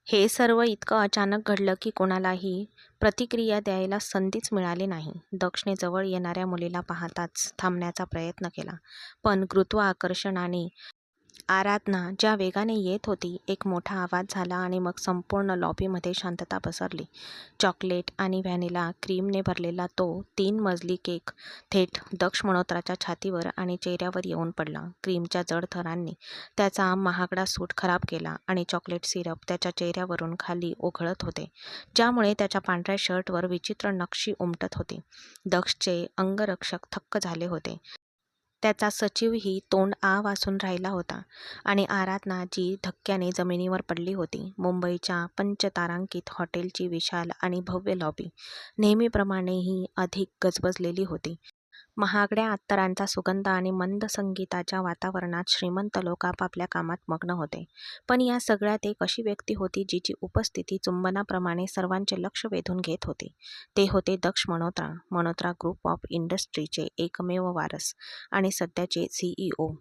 हे सर्व इतकं अचानक घडलं की कोणालाही प्रतिक्रिया द्यायला संधीच मिळाली नाही. दक्षने जवळ येणाऱ्या मुलीला पाहताच थांबण्याचा प्रयत्न केला. पण गुरुत्वाकर्षणाने आराधना ज्या वेगाने येत होती, एक मोठा आवाज झाला आणि मग संपूर्ण लॉबीमध्ये शांतता पसरली. चॉकलेट आणि व्हॅनिला क्रीमने भरलेला तो 3 मजली केक थेट दक्ष मल्होत्राच्या छातीवर आणि चेहऱ्यावर येऊन पडला. क्रीमच्या जड थरांनी त्याचा महागडा सूट खराब केला आणि चॉकलेट सिरप त्याच्या चेहऱ्यावरून खाली ओघळत होते, ज्यामुळे त्याच्या पांढऱ्या शर्टवर विचित्र नक्षी उमटत होती. दक्षचे अंगरक्षक थक्क झाले होते. त्याचा सचिवही तोंड आ वासून राहिला होता आणि आराधना जी धक्क्याने जमिनीवर पडली होती. मुंबईच्या पंचतारांकित हॉटेलची विशाल आणि भव्य लॉबी नेहमीप्रमाणेही अधिक गजबजलेली होती. महागड्या अत्तरांचा सुगंध आणि मंद संगीताच्या वातावरणात श्रीमंत लोक आपापल्या कामात मग्न होते. पण या सगळ्यात एक अशी व्यक्ती होती जिची उपस्थिती चुंबनाप्रमाणे सर्वांचे लक्ष वेधून घेत होती. ते होते दक्ष मल्होत्रा, मल्होत्रा ग्रुप ऑफ इंडस्ट्रीचे एकमेव वारस आणि सध्याचे CEO.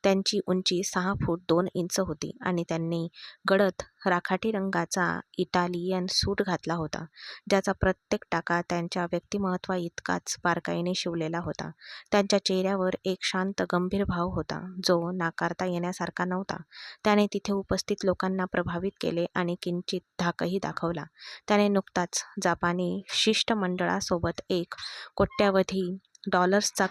त्यांची उंची 6 फूट 2 इंच होती आणि त्यांनी गडद राखाटी रंगाचा इटालियन सूट घातला होता, ज्याचा प्रत्येक टाका त्यांच्या व्यक्तिमत्वाइतकाच बारकाईने शिवलेला होता. त्यांच्या चेहऱ्यावर एक शांत गंभीर भाव होता, जो नाकारता येण्यासारखा नव्हता. त्याने तिथे उपस्थित लोकांना प्रभावित केले आणि किंचित धाकही दाखवला. त्याने नुकताच जपानी शिष्टमंडळासोबत $1 कोट्यावधी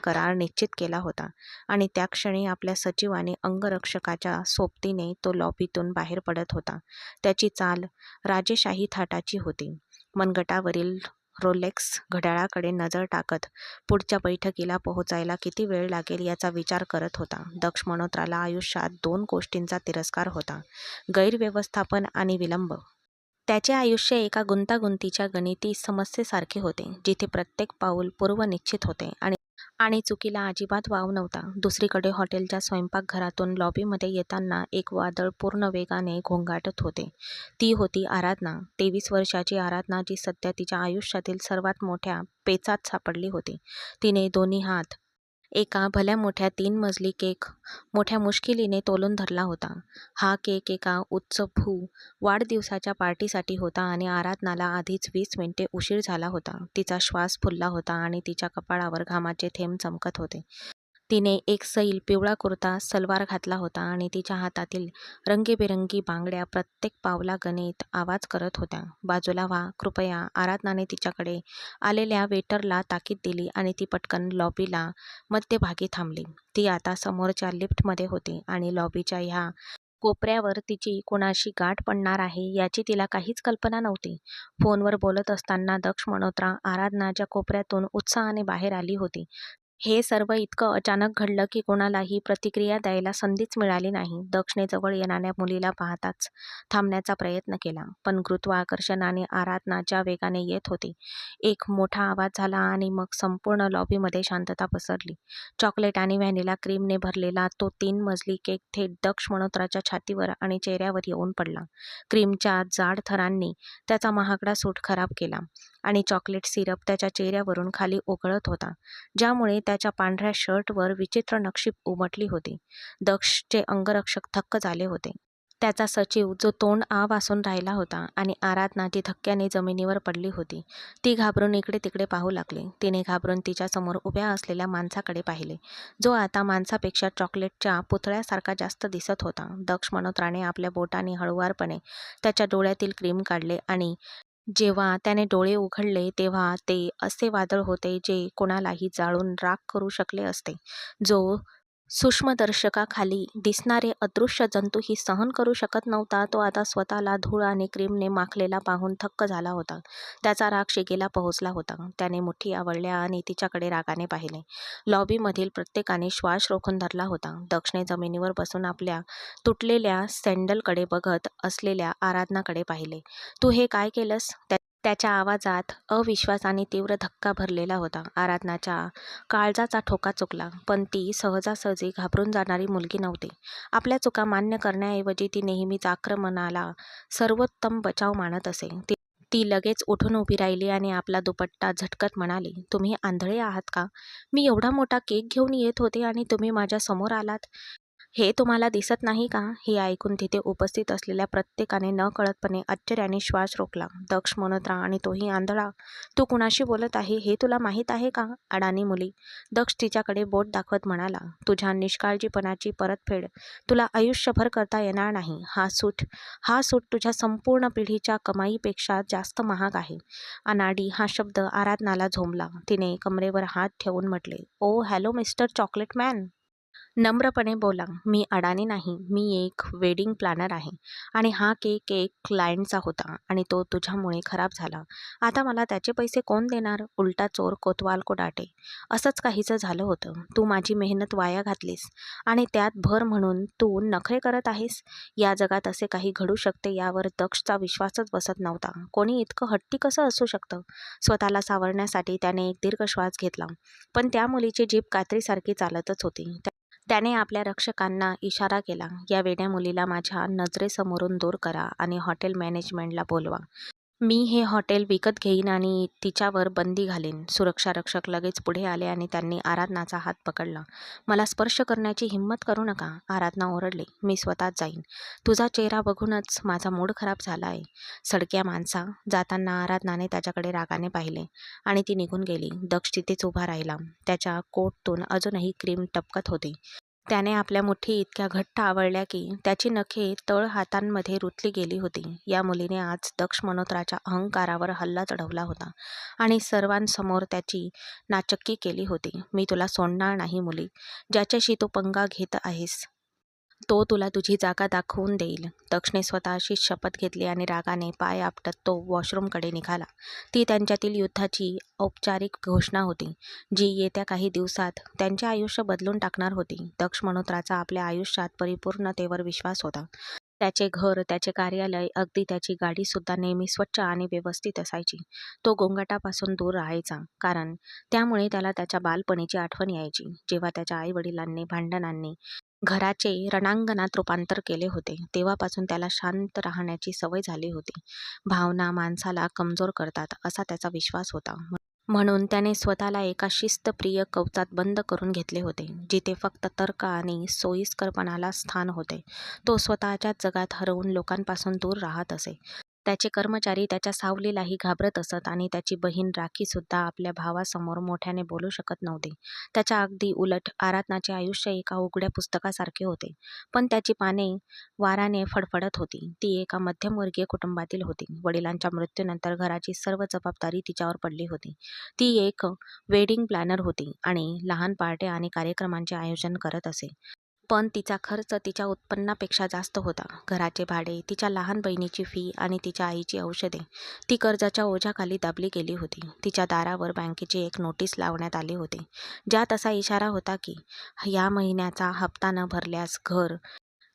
करार निश्चित केला होता आणि त्या क्षणी आपल्या सचिवाने अंगरक्षकाच्या सोबतीने तो लॉबीतून बाहेर पडत होता. त्याची चाल राजेशाही थाटाची होती. मनगटावरील रोलेक्स घड्याळाकडे नजर टाकत पुढच्या बैठकीला पोहोचायला किती वेळ लागेल याचा विचार करत होता. दक्ष मल्होत्राला आयुष्यात 2 गोष्टींचा तिरस्कार होता: गैरव्यवस्थापन आणि विलंब. त्याचे आयुष्य एका गुंतागुंतीच्या गणिती समस्येसारखे होते, जिथे प्रत्येक पाऊल पूर्वनिश्चित होते आणि चुकीला अजिबात वाव नव्हता. दुसरीकडे हॉटेलच्या स्वयंपाकघरातून लॉबीमध्ये येताना एक वादळ पूर्ण वेगाने घोंघाटत होते. ती होती आराधना. 23 वर्षाची आराधना, जी सध्या तिच्या आयुष्यातील सर्वात मोठ्या पेचात सापडली होती. तिने दोन्ही हात एका भल्या मोठ्या 3 मजली केक मोठ्या मुश्किलीने तोलून धरला होता. हा केक एका उच्चभ्रू वाढदिवसाच्या पार्टीसाठी होता आणि आराधनाला आधीच 20 मिनिटे उशीर झाला होता. तिचा श्वास फुलला होता आणि तिच्या कपाळावर घामाचे थेंब चमकत होते. तिने एक सैल पिवळा कुर्ता सलवार घातला होता आणि तिच्या हातातील रंगीबेरंगी बांगड्या प्रत्येक पावलागणिक आवाज करत होत्या. "बाजूला व्हा, कृपया." आराधनाने तिच्याकडे आलेल्या वेटरला ताकीद दिली आणि ती पटकन लॉबीला मध्यभागी थांबली. ती आता समोरच्या लिफ्टमध्ये होती आणि लॉबीच्या ह्या कोपऱ्यावर तिची कोणाशी गाठ पडणार आहे याची तिला काहीच कल्पना नव्हती. फोनवर बोलत असताना दक्ष मल्होत्रा आराधनाच्या कोपऱ्यातून उत्साहाने बाहेर आली होती. हे सर्व इतकं अचानक घडलं की कोणालाही प्रतिक्रिया द्यायला संधीच मिळाली नाही. दक्षने जवळ येणाऱ्या मुलीला पाहताच थांबण्याचा प्रयत्न केला. पण गुरुत्वाकर्षणाने आराधना ज्या वेगाने येत होती, एक मोठा आवाज झाला आणि मग संपूर्ण लॉबीमध्ये शांतता पसरली. चॉकलेट आणि व्हॅनिला क्रीमने भरलेला तो 3 मजली केक थेट दक्ष मल्होत्राच्या छातीवर आणि चेहऱ्यावर येऊन पडला. क्रीमच्या जाड थरांनी त्याचा महागडा सूट खराब केला आणि चॉकलेट सिरप त्याच्या चेहऱ्यावरून खाली ओघळत होता, ज्यामुळे त्याच्या पांढऱ्या शर्टवर विचित्र नक्षी उमटली होती. दक्षचे अंगरक्षक थक्क झाले होते. त्याचा सचिव जो तोंड आ वासून राहिला होता आणि आराधना जी धक्क्याने जमिनीवर पडली होती, ती घाबरून इकडे तिकडे पाहू लागली. तिने घाबरून तिच्या समोर उभ्या असलेल्या माणसाकडे पाहिले, जो आता माणसापेक्षा चॉकलेटच्या पुतळ्यासारखा जास्त दिसत होता. दक्ष मल्होत्राने आपल्या बोटाने हळुवारपणे त्याच्या डोळ्यातील क्रीम काढले आणि जेव्हा त्याने डोळे उघडले तेव्हा ते असे वादळ होते जे कोणालाही जाळून राख करू शकले असते. जो सूक्ष्मदर्शकाखाली दिसणारे अदृश्य जंतूही सहन करू शकत नव्हता, तो आता स्वतःला धूळ आणि क्रीमने माखलेला पाहून थक्क झाला होता. त्याचा राग शिगेला पोहोचला होता. त्याने मुठी आवळल्या आणि तिच्याकडे रागाने पाहिले. लॉबीमधील प्रत्येकाने श्वास रोखून धरला होता. दक्षने जमिनीवर बसून आपल्या तुटलेल्या सँडलकडे बघत असलेल्या आराधनाकडे पाहिले. "तू हे काय केलंस?" त्याच्या आवाजात अविश्वास आणि तीव्र धक्का भरलेला होता. आराधनाच्या काळजाचा ठोका चुकला, पण ती सहजासहजी घाबरून जाणारी मुलगी नव्हती. आपल्या चुका मान्य करण्याऐवजी ती नेहमीच आक्रमणाला सर्वोत्तम बचाव मानत असे. ती लगेच उठून उभी राहिली आणि आपला दुपट्टा झटकत म्हणाली, "तुम्ही आंधळे आहात का? मी एवढा मोठा केक घेऊन येत होते आणि तुम्ही माझ्या समोर आलात." हे तुम्हाला दिसत नाही का? हे ऐकून तिथे उपस्थित असलेल्या प्रत्येकाने नकळतपणे आश्चर्याने श्वास रोखला. दक्ष, मल्होत्रा आणि तोही आंधळा. तू कुणाशी बोलत आहे हे तुला माहीत आहे का? अडाणी मुली. दक्ष तिच्याकडे बोट दाखवत म्हणाला, तुझ्या निष्काळजीपणाची परतफेड तुला आयुष्यभर करता येणार नाही. हा सूट तुझ्या संपूर्ण पिढीच्या कमाईपेक्षा जास्त महाग आहे. अनाडी हा शब्द आराधनाला झोंबला. तिने कमरेवर हात ठेवून म्हटले, ओ हॅलो मिस्टर चॉकलेट मॅन. नम्रपणे बोला. मी अडाणी नाही. मी एक वेडिंग प्लॅनर आहे आणि हा केक एक क्लायंटचा होता आणि तो तुझ्यामुळे खराब झाला. आता मला त्याचे पैसे कोण देणार? उलटा चोर कोतवाल को डाटे. असंच काहीसं झालं होतं. तू माझी मेहनत वाया घातलीस आणि त्यात भर म्हणून तू नखरे करत आहेस. या जगात असे काही घडू शकते यावर दक्षचा विश्वासच बसत नव्हता. कोणी इतकं हट्टी कसं असू शकतं? स्वतःला सावरण्यासाठी त्याने एक दीर्घ श्वास घेतला. पण त्या मुलीची जीभ कात्रीसारखी चालतच होती. त्याने आपल्या रक्षकांना इशारा केला, या वेड्या मुलीला माझ्या नजरेसमोरून दूर करा आणि हॉटेल मॅनेजमेंटला बोलवा. मी हे हॉटेल विकत घेईन आणि तिच्यावर बंदी घालीन. सुरक्षा रक्षक लगेच पुढे आले आणि त्यांनी आराधनाचा हात पकडला. मला स्पर्श करण्याची हिंमत करू नका. आराधना ओरडली, मी स्वतःच जाईन. तुझा चेहरा बघूनच माझा मूड खराब झाला आहे. सडक्या माणसा. जाताना आराधनाने त्याच्याकडे रागाने पाहिले आणि ती निघून गेली. दक्ष तिथेच उभा राहिला. त्याच्या कोटतून अजूनही क्रीम टपकत होती. त्याने आपल्या मुठी इतक्या घट्ट आवळल्या की त्याची नखे तळ हातांमध्ये रुतली गेली होती. या मुलीने आज दक्ष मल्होत्राच्या अहंकारावर हल्ला चढवला होता आणि सर्वांसमोर त्याची नाचक्की केली होती. मी तुला सोडणार नाही मुली. ज्याच्याशी तू पंगा घेत आहेस तो तुला तुझी जागा दाखवून देईल. दक्षने स्वतःशीच शपथ घेतली आणि रागाने पाय आपटत तो वॉशरूमकडे निघाला. ती त्यांच्यातील युद्धाची औपचारिक घोषणा होती, जी येत्या काही दिवसात त्यांचे आयुष्य बदलून टाकणार होती. दक्ष मल्होत्राचा आपल्या आयुष्यात परिपूर्णतेवर विश्वास होता. त्याचे घर, त्याचे कार्यालय, अगदी त्याची गाडीसुद्धा नेहमी स्वच्छ आणि व्यवस्थित असायची. तो गोंगाटापासून दूर राहायचा, कारण त्यामुळे त्याला त्याच्या बालपणीची आठवण यायची, जेव्हा त्याच्या आईवडिलांनी भांडणांनी घराचे रणांगणात रूपांतर केले होते. तेव्हापासून त्याला शांत राहण्याची सवय झाली होती. भावना माणसाला कमजोर करतात असा त्याचा विश्वास होता. म्हणून त्याने स्वतःला एका शिस्तप्रिय कवचात बंद करून घेतले होते, जिथे फक्त तर्क आणि सोयीस्करपणाला स्थान होते. तो स्वतःच्याच जगात हरवून लोकांपासून दूर राहत असे. त्याचे कर्मचारी त्याच्या सावलीलाही घाबरत असत आणि त्याची बहीण राखीसुद्धा आपल्या भावासमोर मोठ्याने बोलू शकत नव्हती. त्याच्या अगदी उलट आराधनाचे आयुष्य एका उघड्या पुस्तकासारखे होते, पण त्याची पाने वाराने फडफडत होती. ती एका मध्यमवर्गीय कुटुंबातील होती. वडिलांच्या मृत्यूनंतर घराची सर्व जबाबदारी तिच्यावर पडली होती. ती एक वेडिंग प्लॅनर होती आणि लहान पार्ट्या आणि कार्यक्रमांचे आयोजन करत असे. पण तिचा खर्च तिच्या उत्पन्नापेक्षा जास्त होता. घराचे भाडे, तिच्या लहान बहिणीची फी आणि तिच्या आईची औषधे. ती कर्जाच्या ओझ्याखाली दाबली गेली होती. तिच्या दारावर बँकेची एक नोटीस लावण्यात आली होती, ज्यात असा इशारा होता की या महिन्याचा हप्ता न भरल्यास घर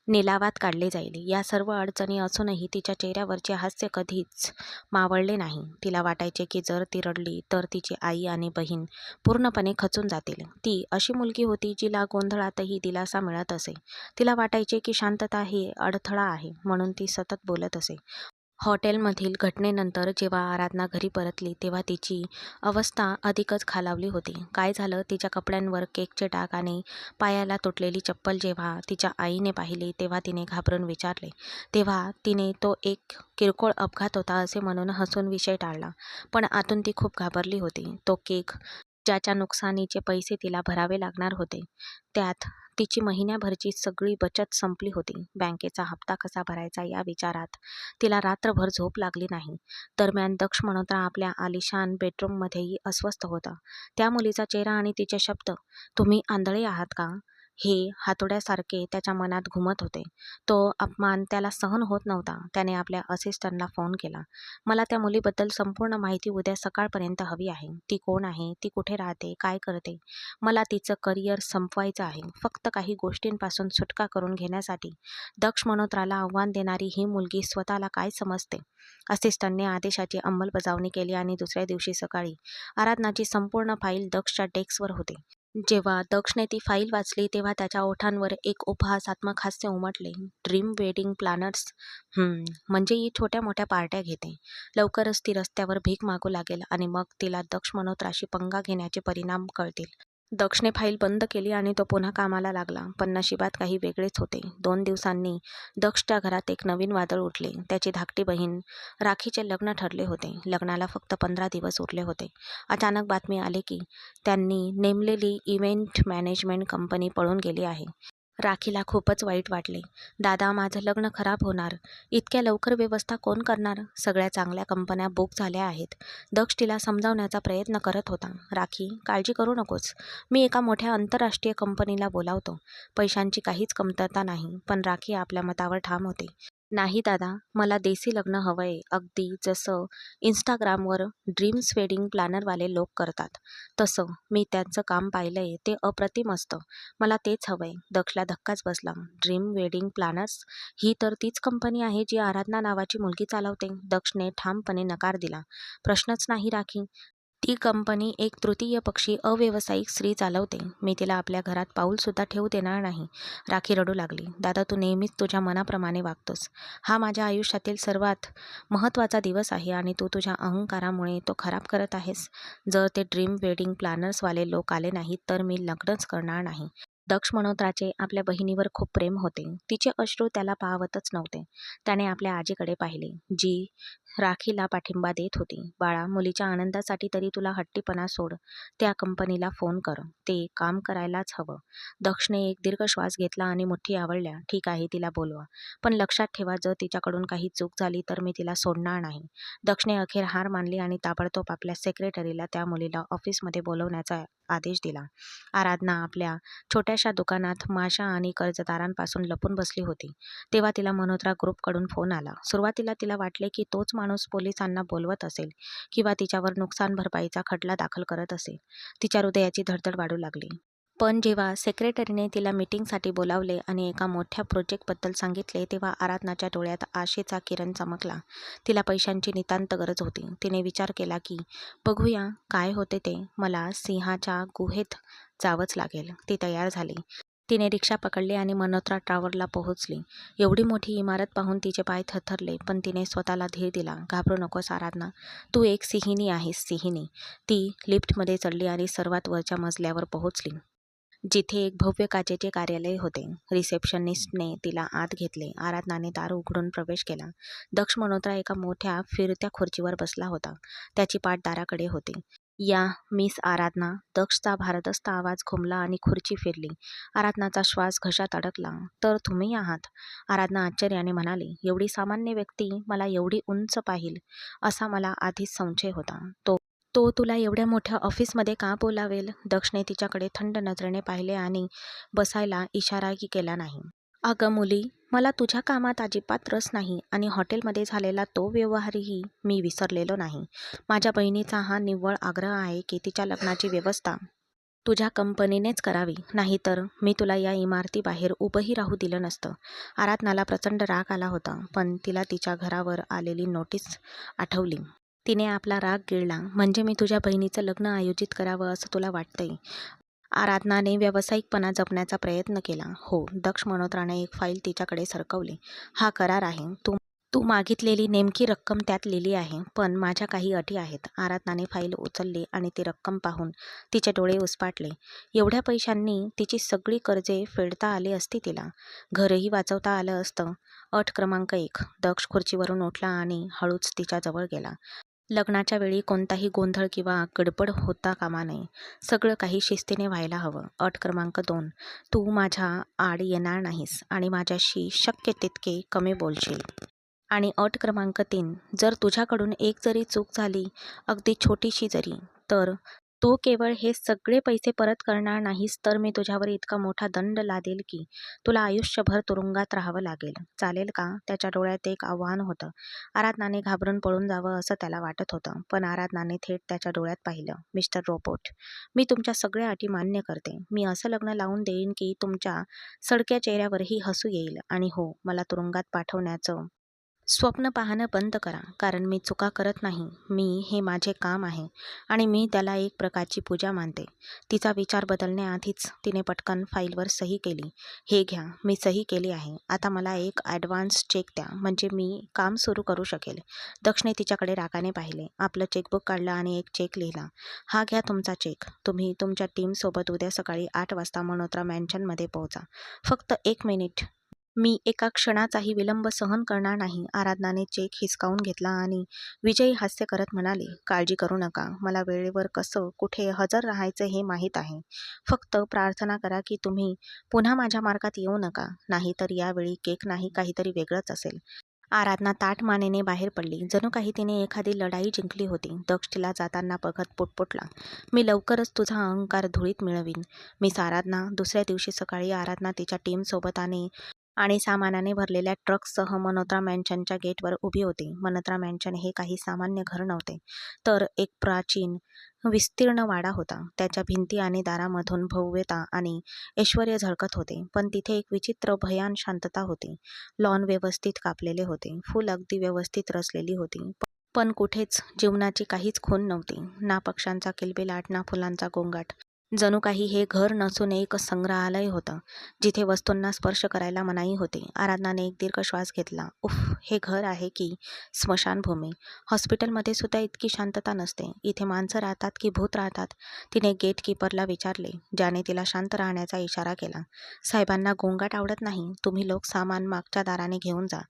निलावात काढले जाईल. या सर्व अडचणी असूनही तिच्या चेहऱ्यावरचे हास्य कधीच मावळले नाही. तिला वाटायचे की जर ती रडली तर तिची आई आणि बहीण पूर्णपणे खचून जातील. ती अशी मुलगी होती जिला गोंधळातही दिलासा मिळत असे. तिला वाटायचे की शांतता ही अडथळा आहे, म्हणून ती सतत बोलत असे. हॉटेलमधील घटनेनंतर जेव्हा आराधना घरी परतली तेव्हा तिची अवस्था अधिकच खालावली होती. काय झालं? तिच्या कपड्यांवर केकचे डाग आणि पायाला तुटलेली चप्पल जेव्हा तिच्या आईने पाहिली तेव्हा तिने घाबरून विचारले. तेव्हा तिने तो एक किरकोळ अपघात होता असे म्हणून हसून विषय टाळला. पण आतून ती खूप घाबरली होती. तो केक, ज्याच्या नुकसानीचे पैसे तिला भरावे लागणार होते, त्यात तिची महिन्याभरची सगळी बचत संपली होती. बँकेचा हप्ता कसा भरायचा या विचारात तिला रात्रभर झोप लागली नाही. दरम्यान दक्ष मल्होत्रा आपल्या आलिशान बेडरूममध्येही अस्वस्थ होता. त्या मुलीचा चेहरा आणि तिचे शब्द, तुम्ही आंधळे आहात का, हे हातोड्यासारखे त्याच्या मनात घुमत होते. तो अपमान त्याला सहन होत नव्हता. त्याने आपल्या असिस्टंटला फोन केला. मला त्या मुलीबद्दल संपूर्ण माहिती उद्या सकाळपर्यंत हवी आहे. ती कोण आहे? ती कुठे राहते? काय करते? मला तिचं करिअर संपवायचं आहे. फक्त काही गोष्टींपासून सुटका करून घेण्यासाठी. दक्ष मल्होत्राला आव्हान देणारी ही मुलगी स्वतःला काय समजते? असिस्टंटने आदेशाची अंमलबजावणी केली आणि दुसऱ्या दिवशी सकाळी आराधनाची संपूर्ण फाईल दक्षच्या डेस्कवर होती. जेव्हा दक्षने ती फाईल वाचली तेव्हा त्याच्या ओठांवर एक उपहासात्मक हास्य उमटले. Dream wedding planners. म्हणजे ही छोट्या मोठ्या पार्ट्या घेते. लवकरच ती रस्त्यावर भीक मागू लागेल आणि मग तिला दक्ष मल्होत्राशी पंगा घेण्याचे परिणाम कळतील. दक्षने फाईल बंद केली आणि तो पुन्हा कामाला लागला. पण नशिबात काही वेगळेच होते. 2 दिवसांनी दक्षच्या घरात एक नवीन वादळ उठले. त्याची धाकटी बहीण राखीचे लग्न ठरले होते. लग्नाला फक्त 15 दिवस उरले होते. अचानक बातमी आली की त्यांनी नेमलेली इव्हेंट मॅनेजमेंट कंपनी पळून गेली आहे. राखीला खूपच वाईट वाटले. दादा, माझं लग्न खराब होणार. इतक्या लवकर व्यवस्था कोण करणार? सगळ्या चांगल्या कंपन्या बुक झाल्या आहेत. दक्ष तिला समजावण्याचा प्रयत्न करत होता. राखी, काळजी करू नकोस. मी एका मोठ्या आंतरराष्ट्रीय कंपनीला बोलावतो. पैशांची काहीच कमतरता नाही. पण राखी आपल्या मतावर ठाम होते. नाही दादा, मला देसी लग्न हवंय. अगदी जसं Instagramवर ड्रीम्स वेडिंग प्लॅनरवाले लोक करतात तसं. मी त्यांचं काम पाहिलंय, ते अप्रतिम असतं. मला तेच हवंय. दक्षला धक्काच बसला. ड्रीम वेडिंग प्लॅनर्स ही तर तीच कंपनी आहे जी आराधना नावाची मुलगी चालवते. दक्षने ठामपणे नकार दिला. प्रश्नच नाही राखी. ती कंपनी एक तृतीय पक्षी अव्यावसायिक स्त्री चालवते. मी तिला आपल्या घरात पाऊलसुद्धा ठेवू देणार नाही. राखी रडू लागली. दादा, तू नेहमीच तुझ्या मनाप्रमाणे वागतोस. हा माझ्या आयुष्यातील सर्वात महत्त्वाचा दिवस आहे आणि तू तुझ्या अहंकारामुळे तो खराब करत आहेस. जर ते ड्रीम वेडिंग प्लॅनर्सवाले लोक आले नाहीत तर मी लग्नच करणार नाही. दक्ष मनोत्राचे आपल्या बहिणीवर खूप प्रेम होते. तिचे अश्रू त्याला पाहवतच नव्हते. त्याने आपल्या आजीकडे पाहिले, जी राखीला पाठिंबा देत होती. बाळा, मुलीच्या आनंदासाठी तरी तुला हट्टीपणा सोड. त्या कंपनीला फोन कर. ते काम करायलाच हवं. दक्षने एक दीर्घ श्वास घेतला आणि मुठ्ठी आवळल्या. ठीक आहे, तिला बोलवा. पण लक्षात ठेवा, जर तिच्याकडून काही चूक झाली तर मी तिला सोडणार नाही. दक्षने अखेर हार मानली आणि ताबडतोब आपल्या सेक्रेटरीला त्या मुलीला ऑफिसमध्ये बोलवण्याचा आदेश दिला. आराधना आपल्या छोट्याशा दुकानात माशा आणि कर्जदारांपासून लपून बसली होती. तेव्हा तिला मल्होत्रा ग्रुपकडून फोन आला. सुरुवातीला तिला वाटले की तोच माणूस पोलिसांना बोलवत असेल किंवा तिच्यावर नुकसान भरपाईचा खटला दाखल करत असेल. तिच्या हृदयाची धडधड वाढू लागली. पण जेव्हा सेक्रेटरीने तिला मीटिंगसाठी बोलावले आणि एका मोठ्या प्रोजेक्टबद्दल सांगितले तेव्हा आराधनाच्या डोळ्यात आशेचा किरण चमकला. तिला पैशांची नितांत गरज होती. तिने विचार केला की बघूया काय होते ते. मला सिंहाच्या गुहेत जावंच लागेल. ती तयार झाली. तिने रिक्षा पकडली आणि मल्होत्रा टॉवरला पोहोचली. एवढी मोठी इमारत पाहून तिचे पाय थरथरले, पण तिने स्वतःला धीर दिला. घाबरू नकोस आराधना. तू एक सिंहिणी आहेस, सिंहिणी. ती लिफ्टमध्ये चढली आणि सर्वात वरच्या मजल्यावर पोहोचली, जिथे एक भव्य काचेचे कार्यालय होते. रिसेप्शनिस्टने तिला आत घेतले. आराधनाने दार उघडून प्रवेश केला. दक्ष मल्होत्रा एका मोठ्या फिरत्या खुर्चीवर बसला होता. त्याची पाठ दाराकडे होती. या मिस आराधना. दक्षचा भारदस्त आवाज घुमला आणि खुर्ची फिरली. आराधनाचा श्वास घशात अडकला. तर तुम्ही आहात? आराधना आश्चर्याने म्हणाली. एवढी सामान्य व्यक्ती मला एवढी उंच पाहील असा मला आधीच संशय होता. तो तो तुला एवढ्या मोठ्या ऑफिसमध्ये का बोलावेल? दक्षने तिच्याकडे थंड नजरेने पाहिले आणि बसायला इशाराही केला नाही. अगं मुली, मला तुझ्या कामात अजिबात रस नाही आणि हॉटेलमध्ये झालेला तो व्यवहारही मी विसरलेलो नाही. माझ्या बहिणीचा हा निव्वळ आग्रह आहे की तिच्या लग्नाची व्यवस्था तुझ्या कंपनीनेच करावी. नाहीतर मी तुला या इमारतीबाहेर उभंही राहू दिलं नसतं. आराधनाला प्रचंड राग आला होता, पण तिला तिच्या घरावर आलेली नोटीस आठवली. तिने आपला राग गिळला. म्हणजे मी तुझ्या बहिणीचं लग्न आयोजित करावं असं तुला वाटतंय? आराधनाने व्यावसायिकपणा जपण्याचा प्रयत्न केला. हो. दक्ष मल्होत्राने एक फाईल तिच्याकडे सरकवली. हा करार आहे. तू तू मागितलेली नेमकी रक्कम त्यात लिहिली आहे. पण माझ्या काही अटी आहेत. आराधनाने फाईल उचलली आणि ती रक्कम पाहून तिचे डोळे उसपाटले. एवढ्या पैशांनी तिची सगळी कर्जे फेडता आली असती तिला. घरही वाचवता आलं असतं. अट क्रमांक 1. दक्ष खुर्चीवरून उठला आणि हळूच तिच्याजवळ गेला. लग्नाच्या वेळी कोणताही गोंधळ किंवा गडबड होता कामा नये. सगळं काही शिस्तीने व्हायला हवं. अट क्रमांक 2. तू माझ्या आड येणार नाहीस आणि माझ्याशी शक्य तितके कमी बोलशील. आणि अट क्रमांक 3. जर तुझ्याकडून एक जरी चूक झाली, अगदी छोटीशी जरी, तर तू केवळ हे सगळे पैसे परत करणार नाहीस तर मी तुझ्यावर इतका मोठा दंड लादेल की तुला आयुष्यभर तुरुंगात राहावं लागेल. चालेल का? त्याच्या डोळ्यात एक आव्हान होतं. आराधनाने घाबरून पळून जावं असं त्याला वाटत होतं. पण आराधनाने थेट त्याच्या डोळ्यात पाहिलं. मिस्टर रोबोट, मी तुमच्या सगळ्या अटी मान्य करते. मी असं लग्न लावून देईन की तुमच्या सडक्या चेहऱ्यावरही हसू येईल. आणि हो, मला तुरुंगात पाठवण्याचं स्वप्न पाहणं बंद करा, कारण मी चुका करत नाही. हे माझे काम आहे आणि मी त्याला एक प्रकारची पूजा मानते. तिचा विचार बदलण्याआधीच तिने पटकन फाईलवर सही केली. हे घ्या, मी सही केली आहे. आता मला एक ॲडव्हान्स चेक द्या, म्हणजे मी काम सुरू करू शकेल. दक्षने तिच्याकडे रागाने पाहिले. आपलं चेकबुक काढलं आणि एक चेक लिहिला. हा घ्या तुमचा चेक. तुम्ही तुमच्या टीमसोबत उद्या सकाळी 8 वाजता मल्होत्रा मॅन्शनमध्ये पोहोचा. फक्त 1 मिनिट. मी एका क्षणाचाही विलंब सहन करणार नाही. आराधनाने चेक हिसकावून घेतला आणि विजयी हास्य करत म्हणाली, काळजी करू नका. मला वेळेवर कसं, कुठे हजर राहायचं हे माहीत आहे. फक्त प्रार्थना करा की तुम्ही पुन्हा माझ्या मार्गात येऊ नका. नाहीतर यावेळी केक नाही, काहीतरी वेगळंच असेल. आराधना ताठ मानेने बाहेर पडली. जणू काही तिने एखादी लढाई जिंकली होती. दक्ष तिला जाताना बघत पुटपुटला, मी लवकरच तुझा अहंकार धुळीत मिळवीन. मिस आराधना. दुसऱ्या दिवशी सकाळी आराधना तिच्या टीमसोबत आणि सामानाने भरलेल्या ट्रकसह मल्होत्रा मॅन्शनच्या गेटवर उभी होती. मल्होत्रा मॅन्शन हे काही सामान्य घर नव्हते, तर एक प्राचीन, विस्तीर्ण वाडा होता. त्याच्या भिंती आणि दारामधून भव्यता आणि ऐश्वर्य झळकत होते. पण तिथे एक विचित्र भयान शांतता होती. लॉन व्यवस्थित कापलेले होते. फूल अगदी व्यवस्थित रचलेली होती. पण कुठेच जीवनाची काहीच खूण नव्हती. ना पक्ष्यांचा किलबिलाट, ना फुलांचा गोंगाट. जणू काही हे घर नसून एक संग्रहालय होतं, जिथे वस्तूंना स्पर्श करायला मनाई होती. आराधनाने एक दीर्घ श्वास घेतला. उफ, हे घर आहे की स्मशानभूमी? हॉस्पिटलमध्ये सुद्धा इतकी शांतता नसते. इथे माणसं राहतात की भूत राहतात? तिने गेटकीपरला विचारले, ज्याने तिला शांत राहण्याचा इशारा केला. साहेबांना गोंगाट आवडत नाही. तुम्ही लोक सामान मागच्या दाराने घेऊन जा.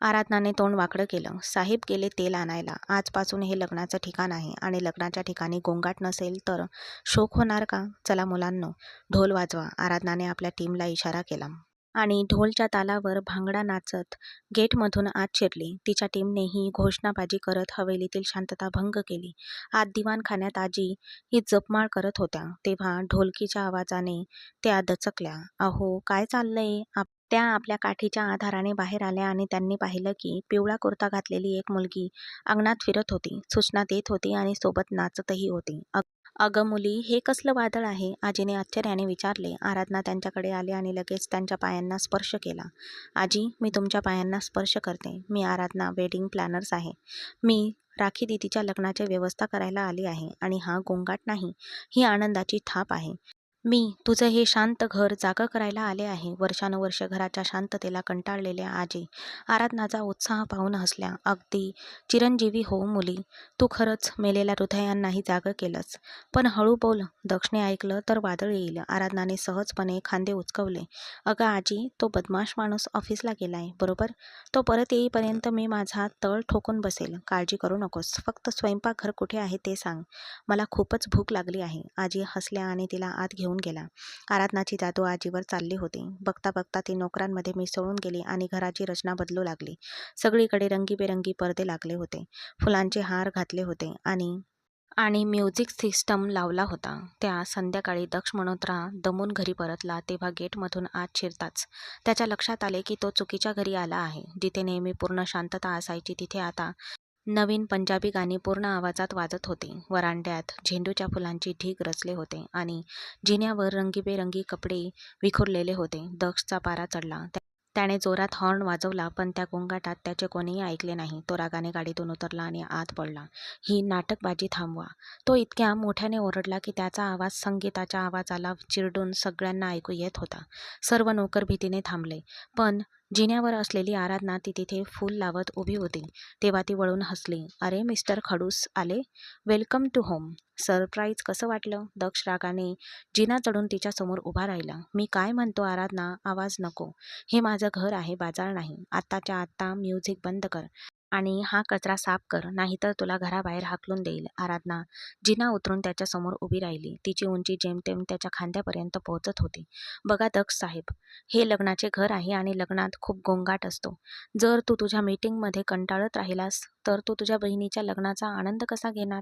आराधनाने तोंड वाकडं केलं. साहेब गेले तेल आणायला. आजपासून हे लग्नाचं ठिकाण आहे आणि लग्नाच्या ठिकाणी गोंगाट नसेल तर शोक होणार का? चला मुलांनो, ढोल वाजवा. आराधनाने आपल्या टीमला इशारा केला. आणि ढोलच्या तालावर भांगडा नाचत गेटमधून आत शिरली. तिच्या टीमनेही घोषणाबाजी करत हवेलीतील शांतता भंग केली. आत दिवाणखान्यात आजी ही जपमाळ करत होत्या. तेव्हा ढोलकीच्या आवाजाने त्या दचकल्या. अहो, काय चाललंय? त्या आपल्या काठीच्या आधाराने बाहेर आल्या आणि त्यांनी पाहिलं की पिवळा कुर्ता घातलेली एक मुलगी अंगणात फिरत होती, सूचना देत होती आणि सोबत नाचतही होती. अगं मुली, हे कसलं वादळ आहे? आजीने आश्चर्याने विचारले. आराधना त्यांच्याकडे आली आणि लगेच त्यांच्या पायांना स्पर्श केला. आजी, मी तुमच्या पायांना स्पर्श करते. मी आराधना, वेडिंग प्लॅनर्स आहे. मी राखी दीदीच्या लग्नाची व्यवस्था करायला आली आहे आणि हा गोंगाट नाही, ही आनंदाची थाप आहे. मी तुझं हे शांत घर जागं करायला आले आहे. वर्षानुवर्ष घराच्या शांततेला कंटाळलेल्या आजी आराधनाचा उत्साह पाहून हसल्या. अगदी चिरंजीवी हो मुली, तू खरंच मेलेल्या हृदयांनाही जागं केलंस. पण हळू बोल, दक्षने ऐकलं तर वादळ येईल. आराधनाने सहजपणे खांदे उचकवले. अगं आजी, तो बदमाश माणूस ऑफिसला गेलाय, बरोबर? तो परत येईपर्यंत मी माझा तळ ठोकून बसेल. काळजी करू नकोस. फक्त स्वयंपाकघर कुठे आहे ते सांग. मला खूपच भूक लागली आहे. आजी हसल्या आणि तिला आत घेऊन गेला. आराधनाची जादू आजीवर चालली होती. बघता बघता ती नोकरांमध्ये मिसळून गेली आणि घराची रचना बदलू लागली. सगळीकडे रंगीबेरंगी पडदे लागले होते. फुलांचे हार घातले होते आणि म्युझिक सिस्टम लावला होता. त्या संध्याकाळी दक्ष मल्होत्रा दमून घरी परतला तेव्हा गेटमधून आत शिरताच त्याच्या लक्षात आले की तो चुकीच्या घरी आला आहे. जिथे नेहमी पूर्ण शांतता असायची तिथे आता नवीन पंजाबी गाणी पूर्ण आवाजात वाजत होती. वरांड्यात झेंडूच्या फुलांची ढीग रचले होते आणि जिन्यावर रंगीबेरंगी कपडे विखुरलेले होते. दक्षचा पारा चढला. त्याने जोरात हॉर्न वाजवला, पण त्या गोंगाटात त्याचे कोणीही ऐकले नाही. तो रागाने गाडीतून उतरला आणि आत पडला. ही नाटकबाजी थांबवा. तो इतक्या मोठ्याने ओरडला की त्याचा आवाज संगीताच्या आवाजाला चिरडून सगळ्यांना ऐकू येत होता. सर्व नोकर भीतीने थांबले. पण जिन्यावर असलेली आराधना ती तिथे फूल लावत उभी होती. तेव्हा ती वळून हसली. अरे मिस्टर खडूस आले? Welcome to home. सरप्राईज कसं वाटलं? दक्ष रागाने जिना चढून तिच्यासमोर उभा राहिला. मी काय म्हणतो आराधना, आवाज नको. हे माझं घर आहे, बाजार नाही. आत्ताच्या आत्ता म्युझिक बंद कर आणि हा कचरा साफ कर, नाहीतर तुला घराबाहेर हाकलून देईल. आराधना जिना उतरून त्याच्यासमोर उभी राहिली. तिची उंची जेमतेम त्याच्या खांद्यापर्यंत पोहोचत होती. बघा दक्ष साहेब, हे लग्नाचे घर आहे आणि लग्नात खूप गोंगाट असतो. जर तू तुझ्या मीटिंगमध्ये कंटाळत राहिलास तर तू तुझ्या बहिणीच्या लग्नाचा आनंद कसा घेणार?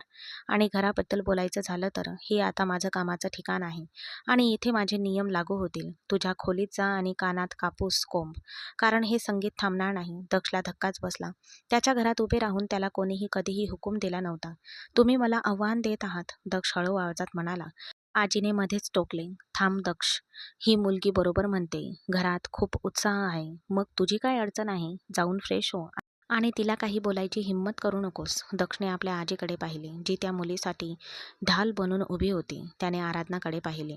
आणि घराबद्दल बोलायचं झालं तर हे आता माझं कामाचं ठिकाण आहे आणि इथे माझे नियम लागू होतील. तुझ्या खोलीत जा आणि कानात कापूस कोंब, कारण हे संगीत थांबणार नाही. दक्षला धक्काच बसला. त्याच्या घरात उभे राहून त्याला कोणीही कधीही हुकूम दिला नव्हता. तुम्ही मला आव्हान देत आहात, दक्ष हळू आवाजात म्हणाला. आजीने मध्येच टोकले. थांब दक्ष, ही मुलगी बरोबर म्हणते. घरात खूप उत्साह आहे. मग तुझी काय अडचण आहे? जाऊन फ्रेश हो आणि तिला काही बोलायची हिंमत करू नकोस. दक्षने आपल्या आजीकडे पाहिले, जी त्या मुलीसाठी ढाल बनून उभी होती. त्याने आराधनाकडे पाहिले,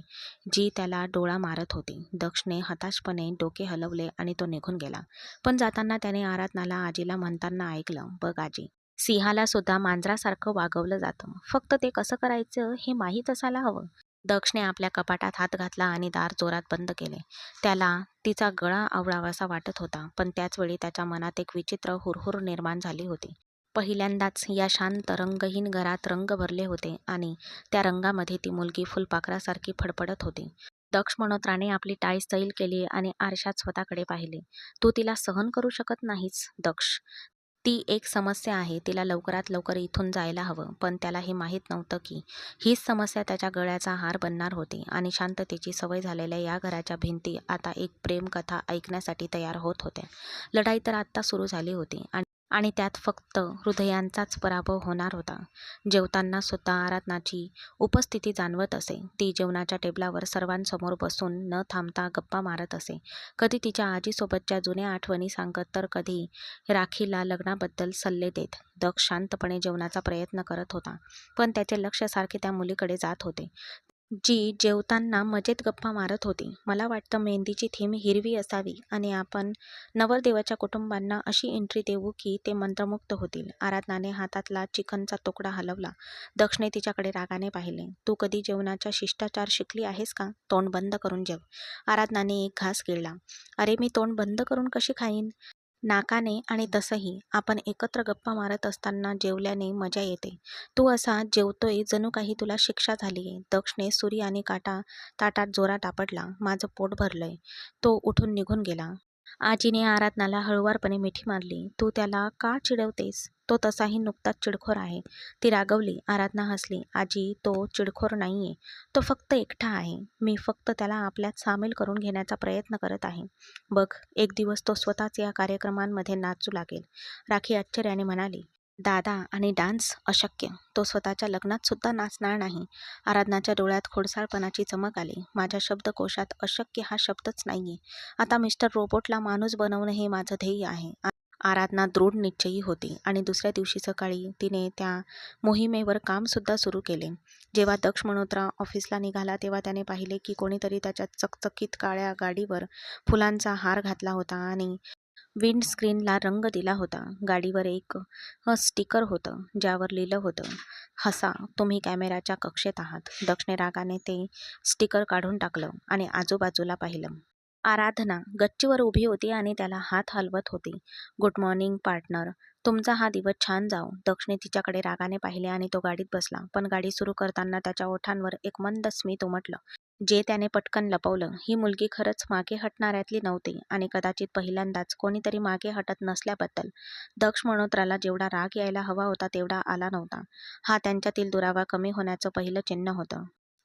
जी त्याला डोळा मारत होती. दक्षने हताशपणे डोके हलवले आणि तो निघून गेला. पण जाताना त्याने आराधनाला आजीला म्हणताना ऐकलं, बघ आजी, सिंहाला सुद्धा मांजरासारखं वागवलं जातं. फक्त ते कसं करायचं हे माहीत असायला हवं. दक्षने आपल्या कपाटात हात घातला आणि दार जोरात बंद केले. त्याला तिचा गळा आवळावासा वाटत होता, पण त्याचवेळी त्याच्या मनात एक विचित्र हुरहुर निर्माण झाली होती. पहिल्यांदाच या शांत रंगहीन घरात रंग भरले होते आणि त्या रंगामध्ये ती मुलगी फुलपाखरासारखी फडफडत होती. दक्ष मल्होत्राने आपली टाय सैल केली आणि आरशात स्वतःकडे पाहिले. तू तिला सहन करू शकत नाहीस, दक्ष. ती एक समस्या आहे. तिला लवकरात लवकर इथून जायला हवं. पण त्याला हे माहीत नव्हतं की हीच समस्या त्याच्या गळ्याचा हार बनणार होती आणि शांततेची सवय झालेल्या या घराच्या भिंती आता एक प्रेमकथा ऐकण्यासाठी तयार होत होत्या. लढाई तर आत्ता सुरू झाली होती आणि आणि त्यात फक्त हृदयांचाच पराभव होणार होता. जेवताना सुद्धा आराधनाची उपस्थिती जाणवत असे. ती जेवणाच्या टेबलावर सर्वांसमोर बसून न थांबता गप्पा मारत असे. कधी तिच्या आजीसोबतच्या जुन्या आठवणी सांगत तर कधी राखीला लग्नाबद्दल सल्ले देत. दक्ष शांतपणे जेवणाचा प्रयत्न करत होता, पण त्याचे लक्ष सारखे त्या मुलीकडे जात होते, जी जेवताना मजेत गप्पा मारत होती. मला वाटतं मेहंदीची थीम हिरवी असावी आणि आपण नवरदेवाच्या कुटुंबांना अशी एंट्री देऊ की ते मंत्रमुग्ध होतील. आराधनाने हातातला चिकनचा तुकडा हलवला. दक्षने तिच्याकडे रागाने पाहिले. तू कधी जेवणाचा शिष्टाचार शिकली आहेस का? तोंड बंद करून जेव. आराधनाने एक घास गिळला. अरे, मी तोंड बंद करून कशी खाईन? नाकाने. आणि तसंही आपण एकत्र गप्पा मारत असताना जेवल्याने मजा येते. तू असा जेवतोय जणू काही तुला शिक्षा झालीये. दक्षने सुरी आणि काटा ताटात जोरात आपटला. माझं पोट भरलंय. तो उठून निघून गेला. आजीने आराधनाला हळुवारपणे मिठी मारली. तू त्याला का चिडवतेस? तो तसाही नुकताच चिडखोर आहे. ती रागवली. आराधना हसली. आजी, तो चिडखोर नाहीये. तो फक्त एकटा आहे. मी फक्त त्याला आपल्यात सामील करून घेण्याचा प्रयत्न करत आहे. बघ, एक दिवस तो स्वतःच या कार्यक्रमांमध्ये नाचू लागेल. राखी आश्चर्याने म्हणाली. दादा आणि डान्स अशक्य. तो स्वतःच्या लग्नात सुद्धा नाचणार नाही. आराधनाच्या डोळ्यात खोडसाळपणाची चमक आली. माझ्या शब्दकोशात अशक्य हा शब्दच नाहीये. आता मिस्टर रोबोटला माणूस बनवणं हे माझं ध्येय आहे. आराधना दृढ निश्चयी होती आणि दुसऱ्या दिवशी सकाळी तिने त्या मोहिमेवर काम सुद्धा सुरू केले. जेव्हा दक्ष मल्होत्रा ऑफिसला निघाला तेव्हा त्याने पाहिले की कोणीतरी त्याच्या चकचकीत काळ्या गाडीवर फुलांचा हार घातला होता आणि विंडस्क्रीनला रंग दिला होता. गाडीवर एक स्टिकर होतं, ज्यावर लिहिलं होतं, हसा, तुम्ही कॅमेऱ्याच्या कक्षेत आहात. दक्षने रागाने ते स्टिकर काढून टाकलं आणि आजूबाजूला पाहिलं. आराधना गच्चीवर उभी होती आणि त्याला हात हलवत होती. Good morning partner. तुमचा हा दिवस छान जाओ. दक्षने तिच्याकडे रागाने पाहिले आणि तो गाडीत बसला. पण गाडी सुरू करताना त्याच्या ओठांवर एक मंद स्मित उमटलं, जे त्याने पटकन लपवलं. ही मुलगी खरंच मागे हटणाऱ्यातली नव्हती आणि कदाचित पहिल्यांदाच कोणीतरी मागे हटत नसल्याबद्दल दक्ष मल्होत्राला जेवढा राग यायला हवा होता तेवढा आला नव्हता. हा त्यांच्यातील दुरावा कमी होण्याचं पहिलं चिन्ह होतं.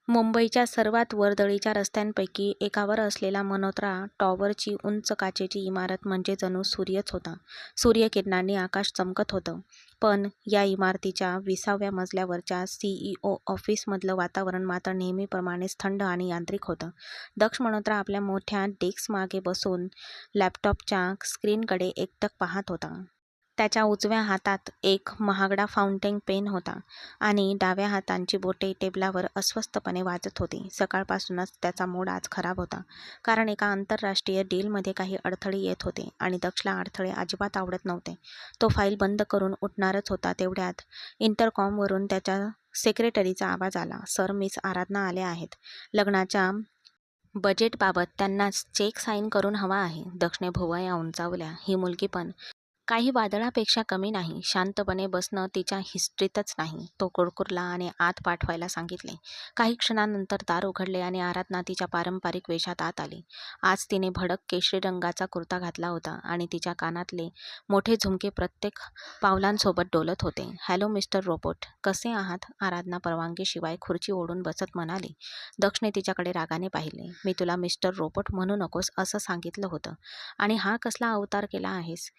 मुंबईच्या सर्वात वर्दळीच्या रस्त्यांपैकी एकावर असलेला मल्होत्रा टॉवरची उंच काचेची इमारत म्हणजे जणू सूर्यच होता. सूर्यकिरणांनी आकाश चमकत होतं. पण या इमारतीच्या 20व्या मजल्यावरच्या CEO ऑफिसमधलं वातावरण मात्र नेहमीप्रमाणेच थंड आणि यांत्रिक होतं. दक्ष मल्होत्रा आपल्या मोठ्या डेस्कमागे बसून लॅपटॉपच्या स्क्रीनकडे एकटक पाहत होता. त्याच्या उजव्या हातात एक महागडा फाउंटेन पेन होता आणि डाव्या हातांची बोटे टेबलावर अस्वस्थपणे वाजत होती. सकाळपासूनच त्याचा मूड आज खराब होता, कारण एका आंतरराष्ट्रीय डीलमध्ये काही अडथळे येत होते आणि दक्षला अडथळे अजिबात आवडत नव्हते. तो फाईल बंद करून उठणारच होता तेवढ्यात इंटरकॉमवरून त्याच्या सेक्रेटरीचा आवाज आला. सर, मिस आराधना आल्या आहेत. लग्नाच्या बजेटबाबत त्यांना चेक साईन करून हवा आहे. दक्षने भुवया उंचावल्या. ही मुलगी पण काही वादळापेक्षा कमी नाही. शांतपणे बसणं तिच्या हिस्ट्रीतच नाही. तो कुरकुरला आणि आत पाठवायला सांगितले. काही क्षणांनंतर दार उघडले आणि आराधना तिच्या पारंपरिक वेशात आत आली. आज तिने भडक केशरी रंगाचा कुर्ता घातला होता आणि तिच्या कानातले मोठे झुमके प्रत्येक पावलांसोबत डोलत होते. हॅलो मिस्टर रोबोट, कसे आहात? आराधना परवानगीशिवाय खुर्ची ओढून बसत म्हणाली. दक्षने तिच्याकडे रागाने पाहिले. मी तुला मिस्टर रोबोट म्हणू नकोस असं सांगितलं होतं आणि हा कसला अवतार केला आहेस?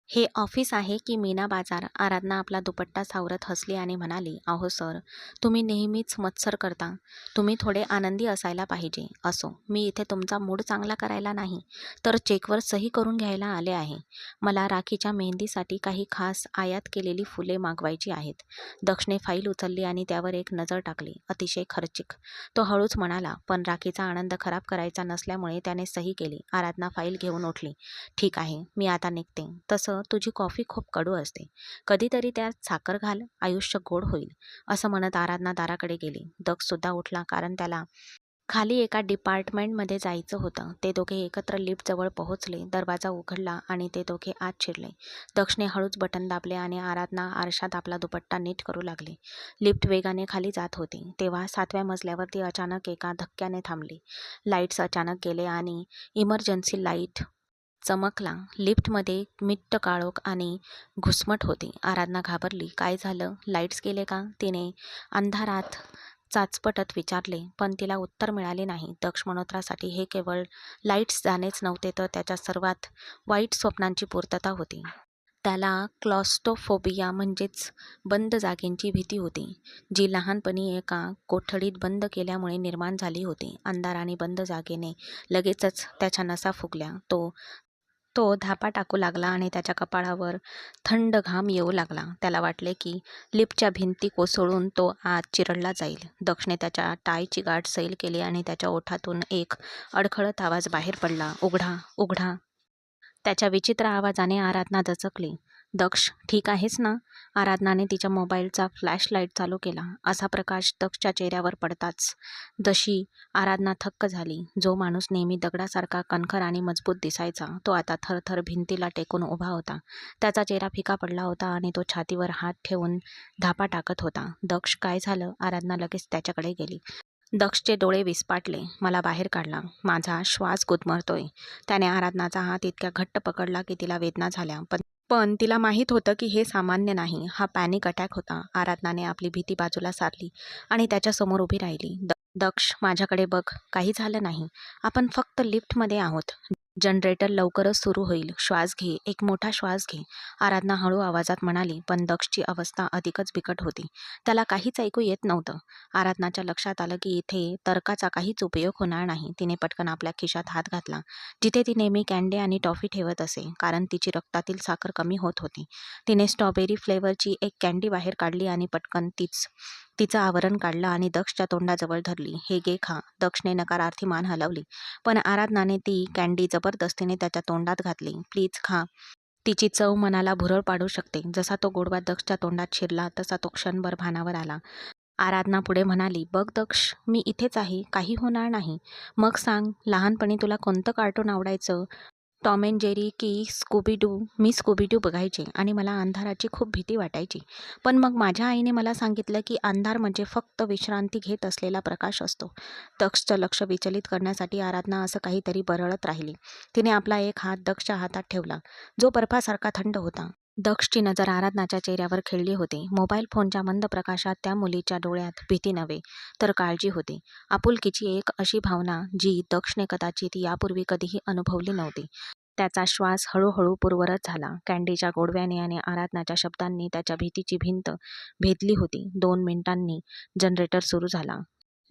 हे ऑफिस आहे की मीना बाजार? आराधना आपला दुपट्टा सावरत हसली आणि म्हणाली, अहो सर, तुम्ही नेहमीच मत्सर करता. तुम्ही थोडे आनंदी असायला पाहिजे. असो, मी इथे तुमचा मूड चांगला करायला नाही, तर चेकवर सही करून घ्यायला आले आहे. मला राखीच्या मेहंदीसाठी काही खास आयात केलेली फुले मागवायची आहेत. दक्षने फाईल उचलली आणि त्यावर एक नजर टाकली. अतिशय खर्चिक. तो हळूच म्हणाला, पण राखीचा आनंद खराब करायचा नसल्यामुळे त्याने सही केली. आराधना फाईल घेऊन उठली. ठीक आहे, मी आता निघते. तसं तुझी कॉफी खूप कडू असते. कधीतरी त्यात साखर घाल, आयुष्य गोड होईल. असं म्हणत आराधना दाराकडे गेली. दक्षसुद्धा उठला, कारण त्याला खाली एका डिपार्टमेंटमध्ये जायचं होतं. ते दोघे एकत्र लिफ्टजवळ पोहोचले. दरवाजा उघडला आणि ते दोघे आत शिरले. दक्षने हळूच बटन दाबले आणि आराधना आरशात आपला दुपट्टा नीट करू लागली. लिफ्ट वेगाने खाली जात होती. तेव्हा 7व्या मजल्यावर ती अचानक एका धक्क्याने थांबली. लाईट्स अचानक गेले आणि इमर्जन्सी लाईट चमकला. लिफ्टमध्ये मिट्ट काळोख आणि घुसमट होती. आराधना घाबरली. काय झालं? लाईट्स गेले का? तिने अंधारात चाचपटत विचारले, पण तिला उत्तर मिळाले नाही. दक्ष मल्होत्रासाठी हे केवळ लाईट्स जाणेच नव्हते, तर त्याच्या सर्वात वाईट स्वप्नांची पूर्तता होती. त्याला क्लॉस्ट्रोफोबिया म्हणजेच बंद जागेची भीती होती, जी लहानपणी एका कोठडीत बंद केल्यामुळे निर्माण झाली होती. अंधार आणि बंद जागेने लगेचच त्याच्या नसा फुगल्या. तो तो धापा टाकू लागला आणि त्याच्या कपाळावर थंड घाम येऊ लागला. त्याला वाटले की लिफ्टच्या भिंती कोसळून तो आत चिरडला जाईल. दक्षने त्याच्या टायची गाठ सैल केली आणि त्याच्या ओठातून एक अडखळत आवाज बाहेर पडला, उघडा, उघडा. त्याच्या विचित्र आवाजाने आराधना दचकली. दक्ष, ठीक आहेस ना? आराधनाने तिच्या मोबाईलचा फ्लॅशलाईट चालू केला. असा प्रकाश दक्षच्या चेहऱ्यावर पडताच जशी आराधना थक्क झाली. जो माणूस नेहमी दगडासारखा कणखर आणि मजबूत दिसायचा, तो आता थरथर भिंतीला टेकून उभा होता. त्याचा चेहरा फिका पडला होता आणि तो छातीवर हात ठेवून धापा टाकत होता. दक्ष, काय झालं? आराधना लगेच त्याच्याकडे गेली. दक्षचे डोळे विस्पाटले. मला बाहेर काढला. माझा श्वास गुदमरतोय. त्याने आराधनाचा हात इतक्या घट्ट पकडला की तिला वेदना झाल्या. पण तिला माहीत होतं की हे सामान्य नाही. हा पॅनिक अटॅक होता. आराधनाने आपली भीती बाजूला सारली आणि त्याच्यासमोर उभी राहिली. दक्ष, माझ्याकडे बघ. काही झालं नाही. आपण फक्त लिफ्टमध्ये आहोत. जनरेटर लवकरच सुरू होईल. श्वास घे, एक मोठा श्वास घे. आराधना हळू आवाजात म्हणाली, पण दक्षची अवस्था अधिकच बिकट होती. त्याला काहीच ऐकू येत नव्हतं. आराधनाच्या लक्षात आलं की इथे तर्काचा काहीच उपयोग होणार नाही. तिने पटकन आपल्या खिशात हात घातला, जिथे ती नेहमी कँडी आणि टॉफी ठेवत असे, कारण तिची रक्तातील साखर कमी होत होती. तिने स्ट्रॉबेरी फ्लेवरची एक कँडी बाहेर काढली आणि पटकन तिचं आवरण काढलं आणि दक्षच्या तोंडाजवळ धरली. हे घे, खा. दक्षने नकारार्थी मान हलवली, पण आराधनाने ती कँडी जबरदस्तीने त्याच्या तोंडात घातली. प्लीज खा. तिची चव मनाला भुरळ पाडू शकते. जसा तो गोडवा दक्षच्या तोंडात शिरला तसा तो क्षणभर भानावर आला. आराधना पुढे म्हणाली, बघ दक्ष, मी इथेच आहे. काही होणार नाही. मग सांग, लहानपणी तुला कोणतं कार्टून आवडायचं? टॉम अँड जेरी की स्कूबी-डू? मी स्कूबी-डू बघायचे आणि मला अंधाराची खूप भीती वाटायची. पण मग माझ्या आईने मला सांगितलं की अंधार म्हणजे फक्त विश्रांती घेत असलेला प्रकाश असतो. दक्षचं लक्ष विचलित करण्यासाठी आराधना असं काहीतरी बरळत राहिली. तिने आपला एक हात दक्षच्या हातात ठेवला, जो बर्फासारखा थंड होता. दक्षची नजर आराधनाच्या चेहऱ्यावर खेळली होती. मोबाईल फोनच्या मंद प्रकाशात त्या मुलीच्या डोळ्यात भीती नव्हे, तर काळजी होती. आपुलकीची एक अशी भावना जी दक्षने कदाचित यापूर्वी कधीही अनुभवली नव्हती. त्याचा श्वास हळूहळू पूर्ववत झाला. कँडीच्या गोडव्याने आणि आराधनाच्या शब्दांनी त्याच्या भीतीची भिंत भेदली होती. 2 मिनिटांनी जनरेटर सुरू झाला.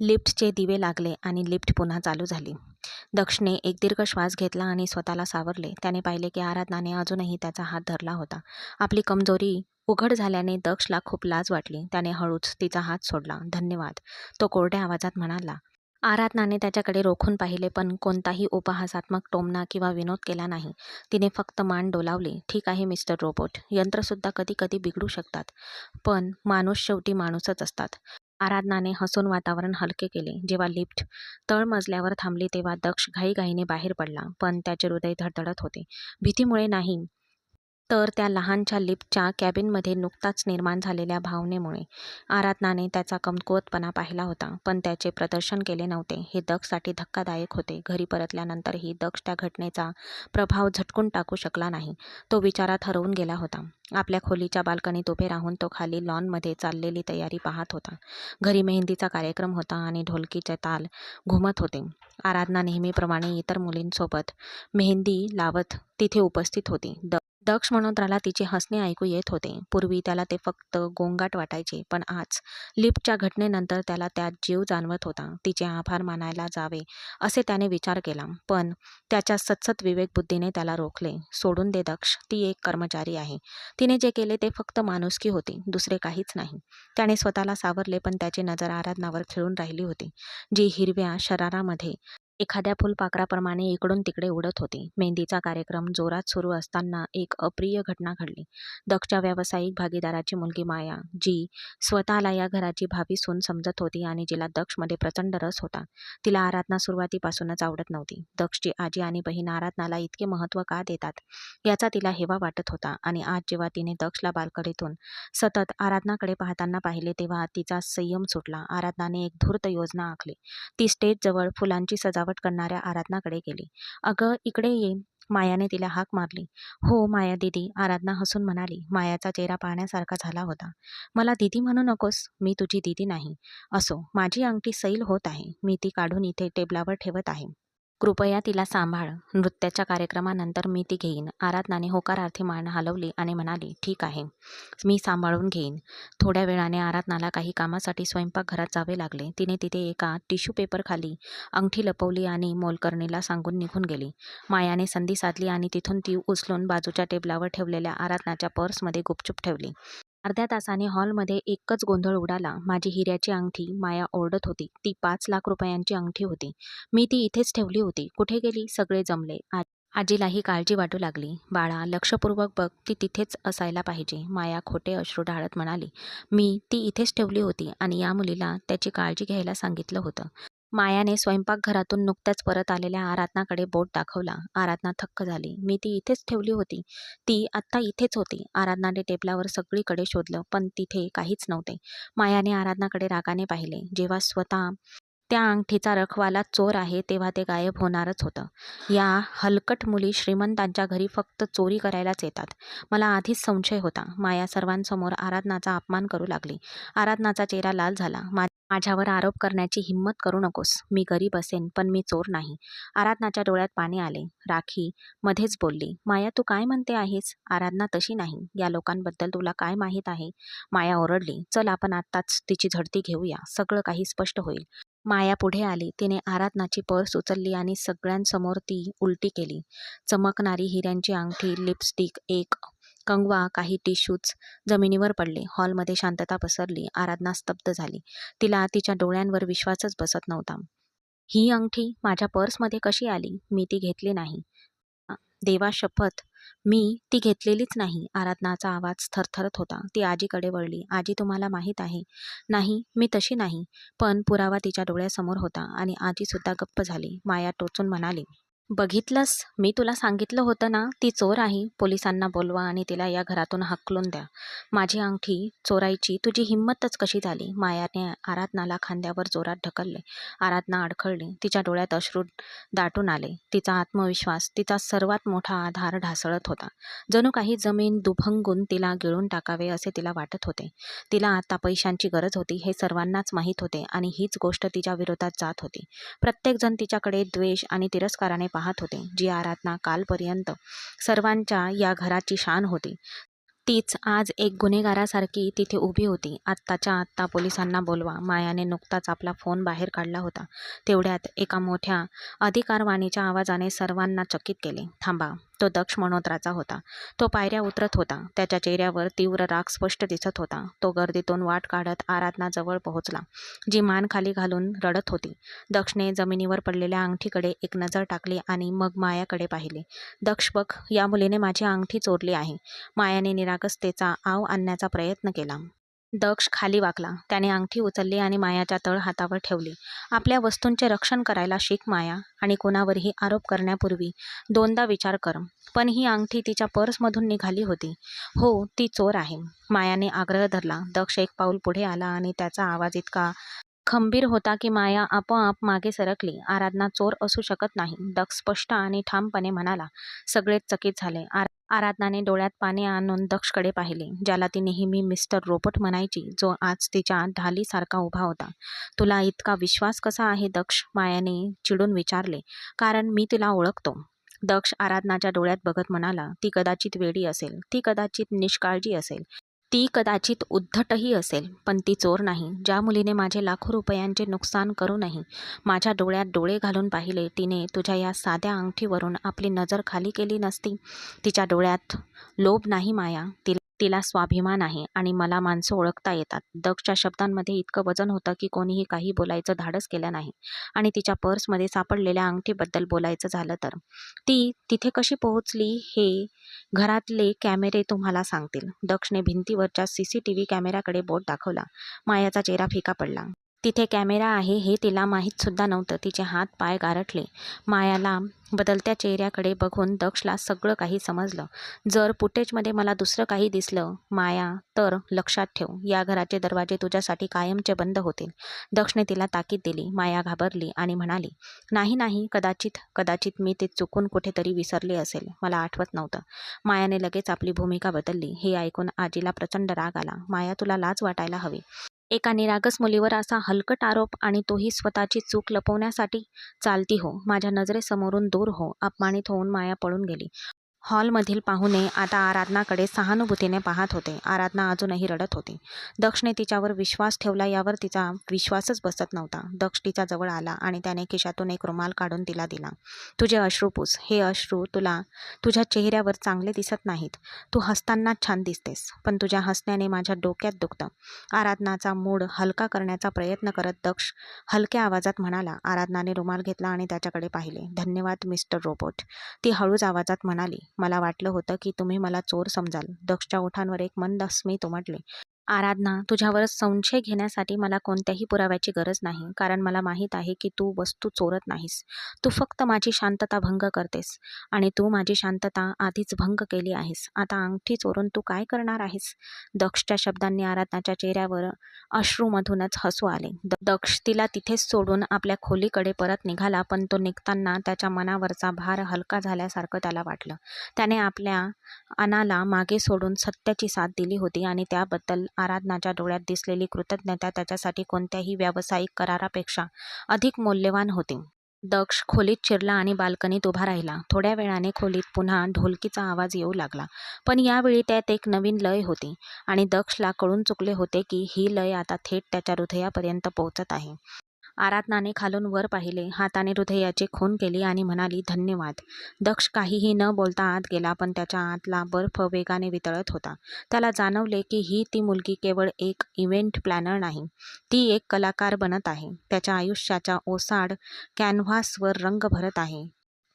लिफ्टचे दिवे लागले आणि लिफ्ट पुन्हा चालू झाली. दक्षने एक दीर्घ श्वास घेतला आणि स्वतःला सावरले. त्याने पाहिले की आराधनाने अजूनही त्याचा हात धरला होता. आपली कमजोरी उघड झाल्याने दक्षला खूप लाज वाटली. त्याने हळूच तिचा हात सोडला. धन्यवाद, तो कोरड्या आवाजात म्हणाला. आराधनाने त्याच्याकडे रोखून पाहिले, पण कोणताही उपहासात्मक टोमणा किंवा विनोद केला नाही. तिने फक्त मान डोलावली. ठीक आहे मिस्टर रोबोट, यंत्रसुद्धा कधी कधी बिघडू शकतात, पण माणूस शेवटी माणूसच असतात. आराधनाने हसून वातावरण हलके केले. जेव्हा लिफ्ट तळमजल्यावर थांबली तेव्हा दक्ष घाईघाईने बाहेर पडला, पण त्याचे हृदय धडधडत होते. भीतीमुळे नाही, तर त्या लहानच्या लिफ्टच्या कॅबिनमध्ये नुकताच निर्माण झालेल्या भावनेमुळे. आराधनाने त्याचा कमकुवतपणा पाहिला होता, पण त्याचे प्रदर्शन केले नव्हते. हे दक्षसाठी धक्कादायक होते. घरी परतल्यानंतरही दक्ष त्या घटनेचा प्रभाव झटकून टाकू शकला नाही. तो विचारात हरवून गेला होता. आपल्या खोलीच्या बाल्कनीत उभे राहून तो खाली लॉनमध्ये चाललेली तयारी पाहत होता. घरी मेहंदीचा कार्यक्रम होता आणि ढोलकीचे ताल घुमत होते. आराधना नेहमीप्रमाणे इतर मुलींसोबत मेहंदी लावत तिथे उपस्थित होती. दक्ष मल्होत्राला तिचे हसणे ऐकू येत होते. पूर्वी त्याला ते फक्त गोंगाट वाटायचे, पण आज लिफ्टच्या घटनेनंतर त्याला त्यात जीव जाणवत होता. तिचे आभार मानायला जावे असे त्याने विचार केला, पण त्याच्या सतसत विवेकबुद्धीने त्याला रोखले. सोडून दे दक्ष, ती एक कर्मचारी आहे. तिने जे केले ते फक्त माणुसकी होती, दुसरे काहीच नाही. त्याने स्वतःला सावरले, पण त्याची नजर आराधनावर खिळून राहिली होती, जी हिरव्या शरारामध्ये एखाद्या फुलपाखराप्रमाणे इकडून तिकडे उडत होती. मेहंदीचा कार्यक्रम जोरात सुरू असताना एक अप्रिय घटना घडली. दक्षच्या व्यावसायिक भागीदाराची मुलगी माया, जी स्वतःला या घराची भावी सून समजत होती आणि जिला दक्षमध्ये प्रचंड रस होता, तिला आराधना सुरुवातीपासूनच आवडत नव्हती. दक्षची आजी आणि बहीण आराधनाला इतके महत्त्व का देतात याचा तिला हेवा वाटत होता, आणि आज जेव्हा तिने दक्षला बाल्कनीतून सतत आराधनाकडे पाहताना पाहिले तेव्हा तिचा संयम सुटला. आराधनाने एक धूर्त योजना आखली. ती स्टेजजवळ फुलांची सजावट करणाऱ्या आराधनाकडे गेली. "अगं, इकडे ये." मायाने तिला हाक मारली. "हो माया दीदी," आराधना हसून म्हणाली. मायाचा चेहरा पाहण्यासारखा झाला होता. "मला दीदी म्हणू नकोस, मी तुझी दीदी नाही." "असो, माझी अंगठी सैल होत आहे, मी ती काढून इथे टेबलावर ठेवत आहे. कृपया तिला सांभाळ. नृत्याच्या कार्यक्रमानंतर मी ती घेईन." आराधनाने होकारार्थी मान हलवली आणि म्हणाली, "ठीक आहे, मी सांभाळून घेईन." थोड्या वेळाने आराधनाला काही कामासाठी स्वयंपाकघरात जावे लागले. तिने तिथे एका टिश्यू पेपरखाली अंगठी लपवली आणि मोलकरणीला सांगून निघून गेली. मायाने संधी साधली आणि तिथून ती उचलून बाजूच्या टेबलावर ठेवलेल्या आराधनाच्या पर्समध्ये गुपचूप ठेवली. अर्ध्या तासाने हॉलमध्ये एकच गोंधळ उडाला. "माझी हिऱ्याची अंगठी," माया ओरडत होती. "ती 5 लाख रुपयांची अंगठी होती. मी ती इथेच ठेवली होती. कुठे गेली?" सगळे जमले. आजीलाही काळजी वाटू लागली. "बाळा, लक्षपूर्वक बघ, ती तिथेच असायला पाहिजे." माया खोटे अश्रू ढाळत म्हणाली, "मी ती इथेच ठेवली होती आणि या मुलीला त्याची काळजी घ्यायला सांगितलं होतं." मायाने स्वयंपाकघरातून नुकत्याच परत आलेल्या आराधनाकडे बोट दाखवला. आराधना थक्क झाली. "मी ती इथेच ठेवली होती. ती आत्ता इथेच होती." आराधनाने टेबलावर सगळीकडे शोधलं, पण तिथे काहीच नव्हते. मायाने आराधनाकडे रागाने पाहिले. जेव्हा स्वतः त्या अंगठीचा रखवाला चोर आहे तेव्हा ते गायब होणारच होतं. "या हलकट मुली श्रीमंतांच्या घरी फक्त चोरी करायलाच येतात. मला आधीच संशय होता." माया सर्वांसमोर आराधनाचा अपमान करू लागली. आराधनाचा चेहरा लाल झाला. "माझ्यावर आरोप करण्याची हिंमत करू नकोस. मी गरीब असेन, पण मी चोर नाही." आराधनाच्या डोळ्यात पाणी आले. राखी मध्येच बोलली, "माया, तू काय म्हणते आहेस? आराधना तशी नाही. या लोकांबद्दल तुला काय माहीत आहे?" माया ओरडली. "चल, आपण आत्ताच तिची झडती घेऊया. सगळं काही स्पष्ट होईल." माया पुढे आली. तिने आराधनाची पर्स उचलली आणि सगळ्यांसमोर ती उलटी केली. चमकणारी हिऱ्यांची अंगठी, लिपस्टिक, एक कंगवा, काही टिश्यूज जमिनीवर पडले. हॉलमध्ये शांतता पसरली. आराधना स्तब्ध झाली. तिला तिच्या डोळ्यांवर विश्वासच बसत नव्हता. "ही अंगठी माझ्या पर्समध्ये कशी आली? मी ती घेतली नाही." "देवा शपथ, मी ती घेतलेलीच नाही." आराधनाचा आवाज थरथरत होता. ती आजीकडे वळली. "आजी, तुम्हाला माहीत आहे." "नाही, मी तशी नाही." पण पुरावा तिच्या डोळ्यासमोर होता आणि आजीसुद्धा गप्प झाली. माया टोचून म्हणाली, "बघितलंस? मी तुला सांगितलं होतं ना, ती चोर आहे. पोलिसांना बोलवा आणि तिला या घरातून हाकलून द्या." "माझी अंगठी चोरायची तुझी हिंमतच कशी झाली?" मायाने आराधनाला खांद्यावर जोरात ढकलले. आराधना अडखळली. तिच्या डोळ्यात अश्रू दाटून आले. तिचा आत्मविश्वास, तिचा सर्वात मोठा आधार ढासळत होता. जणू काही जमीन दुभंगून तिला गिळून टाकावे असे तिला वाटत होते. तिला आता पैशांची गरज होती हे सर्वांनाच माहीत होते, आणि हीच गोष्ट तिच्या विरोधात जात होती. प्रत्येकजण तिच्याकडे द्वेष आणि तिरस्काराने पाहत होते. जी आराधना कालपर्यंत सर्वांच्या या घराची शान होती, तीच आज एक गुन्हेगारासारखी तिथे उभी होती. "आत्ताच्या आत्ता पोलिसांना बोलवा." मायाने नुकताच आपला फोन बाहेर काढला होता. तेवढ्यात एका मोठ्या अधिकारवाणीच्या आवाजाने सर्वांना चकित केले. "थांबा." तो दक्ष मल्होत्राचा होता. तो पायऱ्या उतरत होता. त्याच्या चेहऱ्यावर तीव्र राग स्पष्ट दिसत होता. तो गर्दीतून वाट काढत आराधनाजवळ पोहोचला, जी मान खाली घालून रडत होती. दक्षने जमिनीवर पडलेल्या अंगठीकडे एक नजर टाकली आणि मग मायाकडे पाहिले. "दक्ष, बघ, या मुलीने माझी अंगठी चोरली आहे." मायाने निरागसतेचा आव आणण्याचा प्रयत्न केला. दक्ष खाली वाकला. त्याने अंगठी उचलली आणि मायाच्या तळहातावर ठेवली. "आपल्या वस्तूंचे रक्षण करायला शिक माया, आणि कोणावरही आरोप करण्यापूर्वी 2दा विचार कर." "पण ही अंगठी तिच्या पर्समधून निघाली होती." "हो, ती चोर आहे." मायाने आग्रह धरला. दक्ष एक पाऊल पुढे आला आणि त्याचा आवाज इतका खंबीर होता की माया आपोआप मागे सरकली. "आराधना चोर असू शकत नाही." दक्ष स्पष्ट आणि ठामपणे म्हणाला. सगळेच चकित झाले. आराधनाने डोळ्यात पाणी आणून दक्षकडे पाहिले, ज्याला ती नेहमी मिस्टर रोबोट म्हणायची, जो आज तिच्या ढालीसारखा उभा होता. "तुला इतका विश्वास कसा आहे दक्ष?" मायाने चिडून विचारले. "कारण मी तिला ओळखतो." दक्ष आराधनाच्या डोळ्यात बघत म्हणाला, ती कदाचित वेडी असेल, ती कदाचित निष्काळजी असेल, ती कदाचित उद्धटही असेल, पण ती चोर नाही. ज्या मुलीने माझे लाखो रुपयांचे नुकसान करूनही माझ्या डोळ्यात डोळे घालून पाहिले, तिने तुझ्या या साध्या अंगठीवरून आपली नजर खाली केली नसती. तिच्या डोळ्यात लोभ नाही माया, तिला स्वाभिमान आहे आणि मला माणसं ओळखता येतात. दक्षच्या शब्दांमध्ये इतकं वजन होतं की कोणीही काही बोलायचं धाडस केलं नाही. आणि तिच्या पर्समध्ये सापडलेल्या अंगठीबद्दल बोलायचं झालं तर, ती तिथे कशी पोहोचली हे घरातले कॅमेरे तुम्हाला सांगतील. दक्षने भिंतीवरच्या CCTV कॅमेऱ्याकडे बोट दाखवला. मायाचा चेहरा फिका पडला. तिथे कॅमेरा आहे हे तिला माहीत सुद्धा नव्हतं. तिचे हात पाय गारठले. मायाला बदलत्या चेहऱ्याकडे बघून दक्षला सगळं काही समजलं. जर फुटेजमध्ये मला दुसरं काही दिसलं माया, तर लक्षात ठेव, या घराचे दरवाजे तुझ्यासाठी कायमचे बंद होतील. दक्षने तिला ताकीद दिली. माया घाबरली आणि म्हणाली, नाही नाही, कदाचित मी ते चुकून कुठेतरी विसरले असेल, मला आठवत नव्हतं. मायाने लगेच आपली भूमिका बदलली. हे ऐकून आजीला प्रचंड राग आला. माया, तुला लाज वाटायला हवी. एका निरागस मुलीवर असा हलकट आरोप, आणि तोही स्वतःची चूक लपवण्यासाठी. चालती हो, माझ्या नजरेसमोरून दूर हो. अपमानित होऊन माया पळून गेली. हॉलमधील पाहुणे आता आराधनाकडे सहानुभूतीने पाहत होते. आराधना अजूनही रडत होती. दक्षने तिच्यावर विश्वास ठेवला यावर तिचा विश्वासच बसत नव्हता. दक्ष तिच्या जवळ आला आणि त्याने खिशातून एक रुमाल काढून तिला दिला. तुझे अश्रू पुस. हे अश्रू तुझ्या चेहऱ्यावर चांगले दिसत नाहीत. तू हसताना छान दिसतेस, पण तुझ्या हसण्याने माझ्या डोक्यात दुखतं. आराधनाचा मूड हलका करण्याचा प्रयत्न करत दक्ष हलक्या आवाजात म्हणाला. आराधनाने रुमाल घेतला आणि त्याच्याकडे पाहिले. धन्यवाद मिस्टर रोबोट, ती हळूच आवाजात म्हणाली. मला वाटलं होतं की तुम्ही मला चोर समजाल. दक्षच्या ओठांवर एक मंद स्मित उमटले. आराधना, तुझ्यावर संशय घेण्यासाठी मला कोणत्याही पुराव्याची गरज नाही, कारण मला माहीत आहे की तू वस्तू चोरत नाहीस. तू फक्त माझी शांतता भंग करतेस, आणि तू माझी शांतता आधीच भंग केली आहेस. आता अंगठी चोरून तू काय करणार आहेस? दक्षच्या शब्दांनी आराधनाच्या चेहऱ्यावर अश्रूमधूनच हसू आले. दक्ष तिला तिथेच सोडून आपल्या खोलीकडे परत निघाला, पण तो निघताना त्याच्या मनावरचा भार हलका झाल्यासारखं त्याला वाटलं. त्याने आपल्या अनाला मागे सोडून सत्याची साथ दिली होती, आणि त्याबद्दल आराधनाच्या डोळ्यात दिसलेली कृतज्ञता त्याच्यासाठी कोणत्याही व्यावसायिक करारापेक्षा अधिक मौल्यवान होती. दक्ष खोलीत शिरला आणि बाल्कनीत उभा राहिला. थोड्या वेळाने खोलीत पुन्हा ढोलकीचा आवाज येऊ लागला, पण यावेळी त्यात एक नवीन लय होती, आणि दक्षला कळून चुकले होते की ही लय आता थेट त्याच्या हृदयापर्यंत पोहोचत आहे. आराधनाने खालून वर पाहिले, हाताने हृदयाची खून केली आणि म्हणाली, धन्यवाद. दक्ष काहीही न बोलता आत गेला, पण त्याच्या आतला बर्फ वेगाने वितळत होता. त्याला जाणवले की ही ती मुलगी केवळ एक इव्हेंट प्लॅनर नाही, ती एक कलाकार बनत आहे. त्याच्या आयुष्याच्या ओसाड कॅनव्हासवर रंग भरत आहे.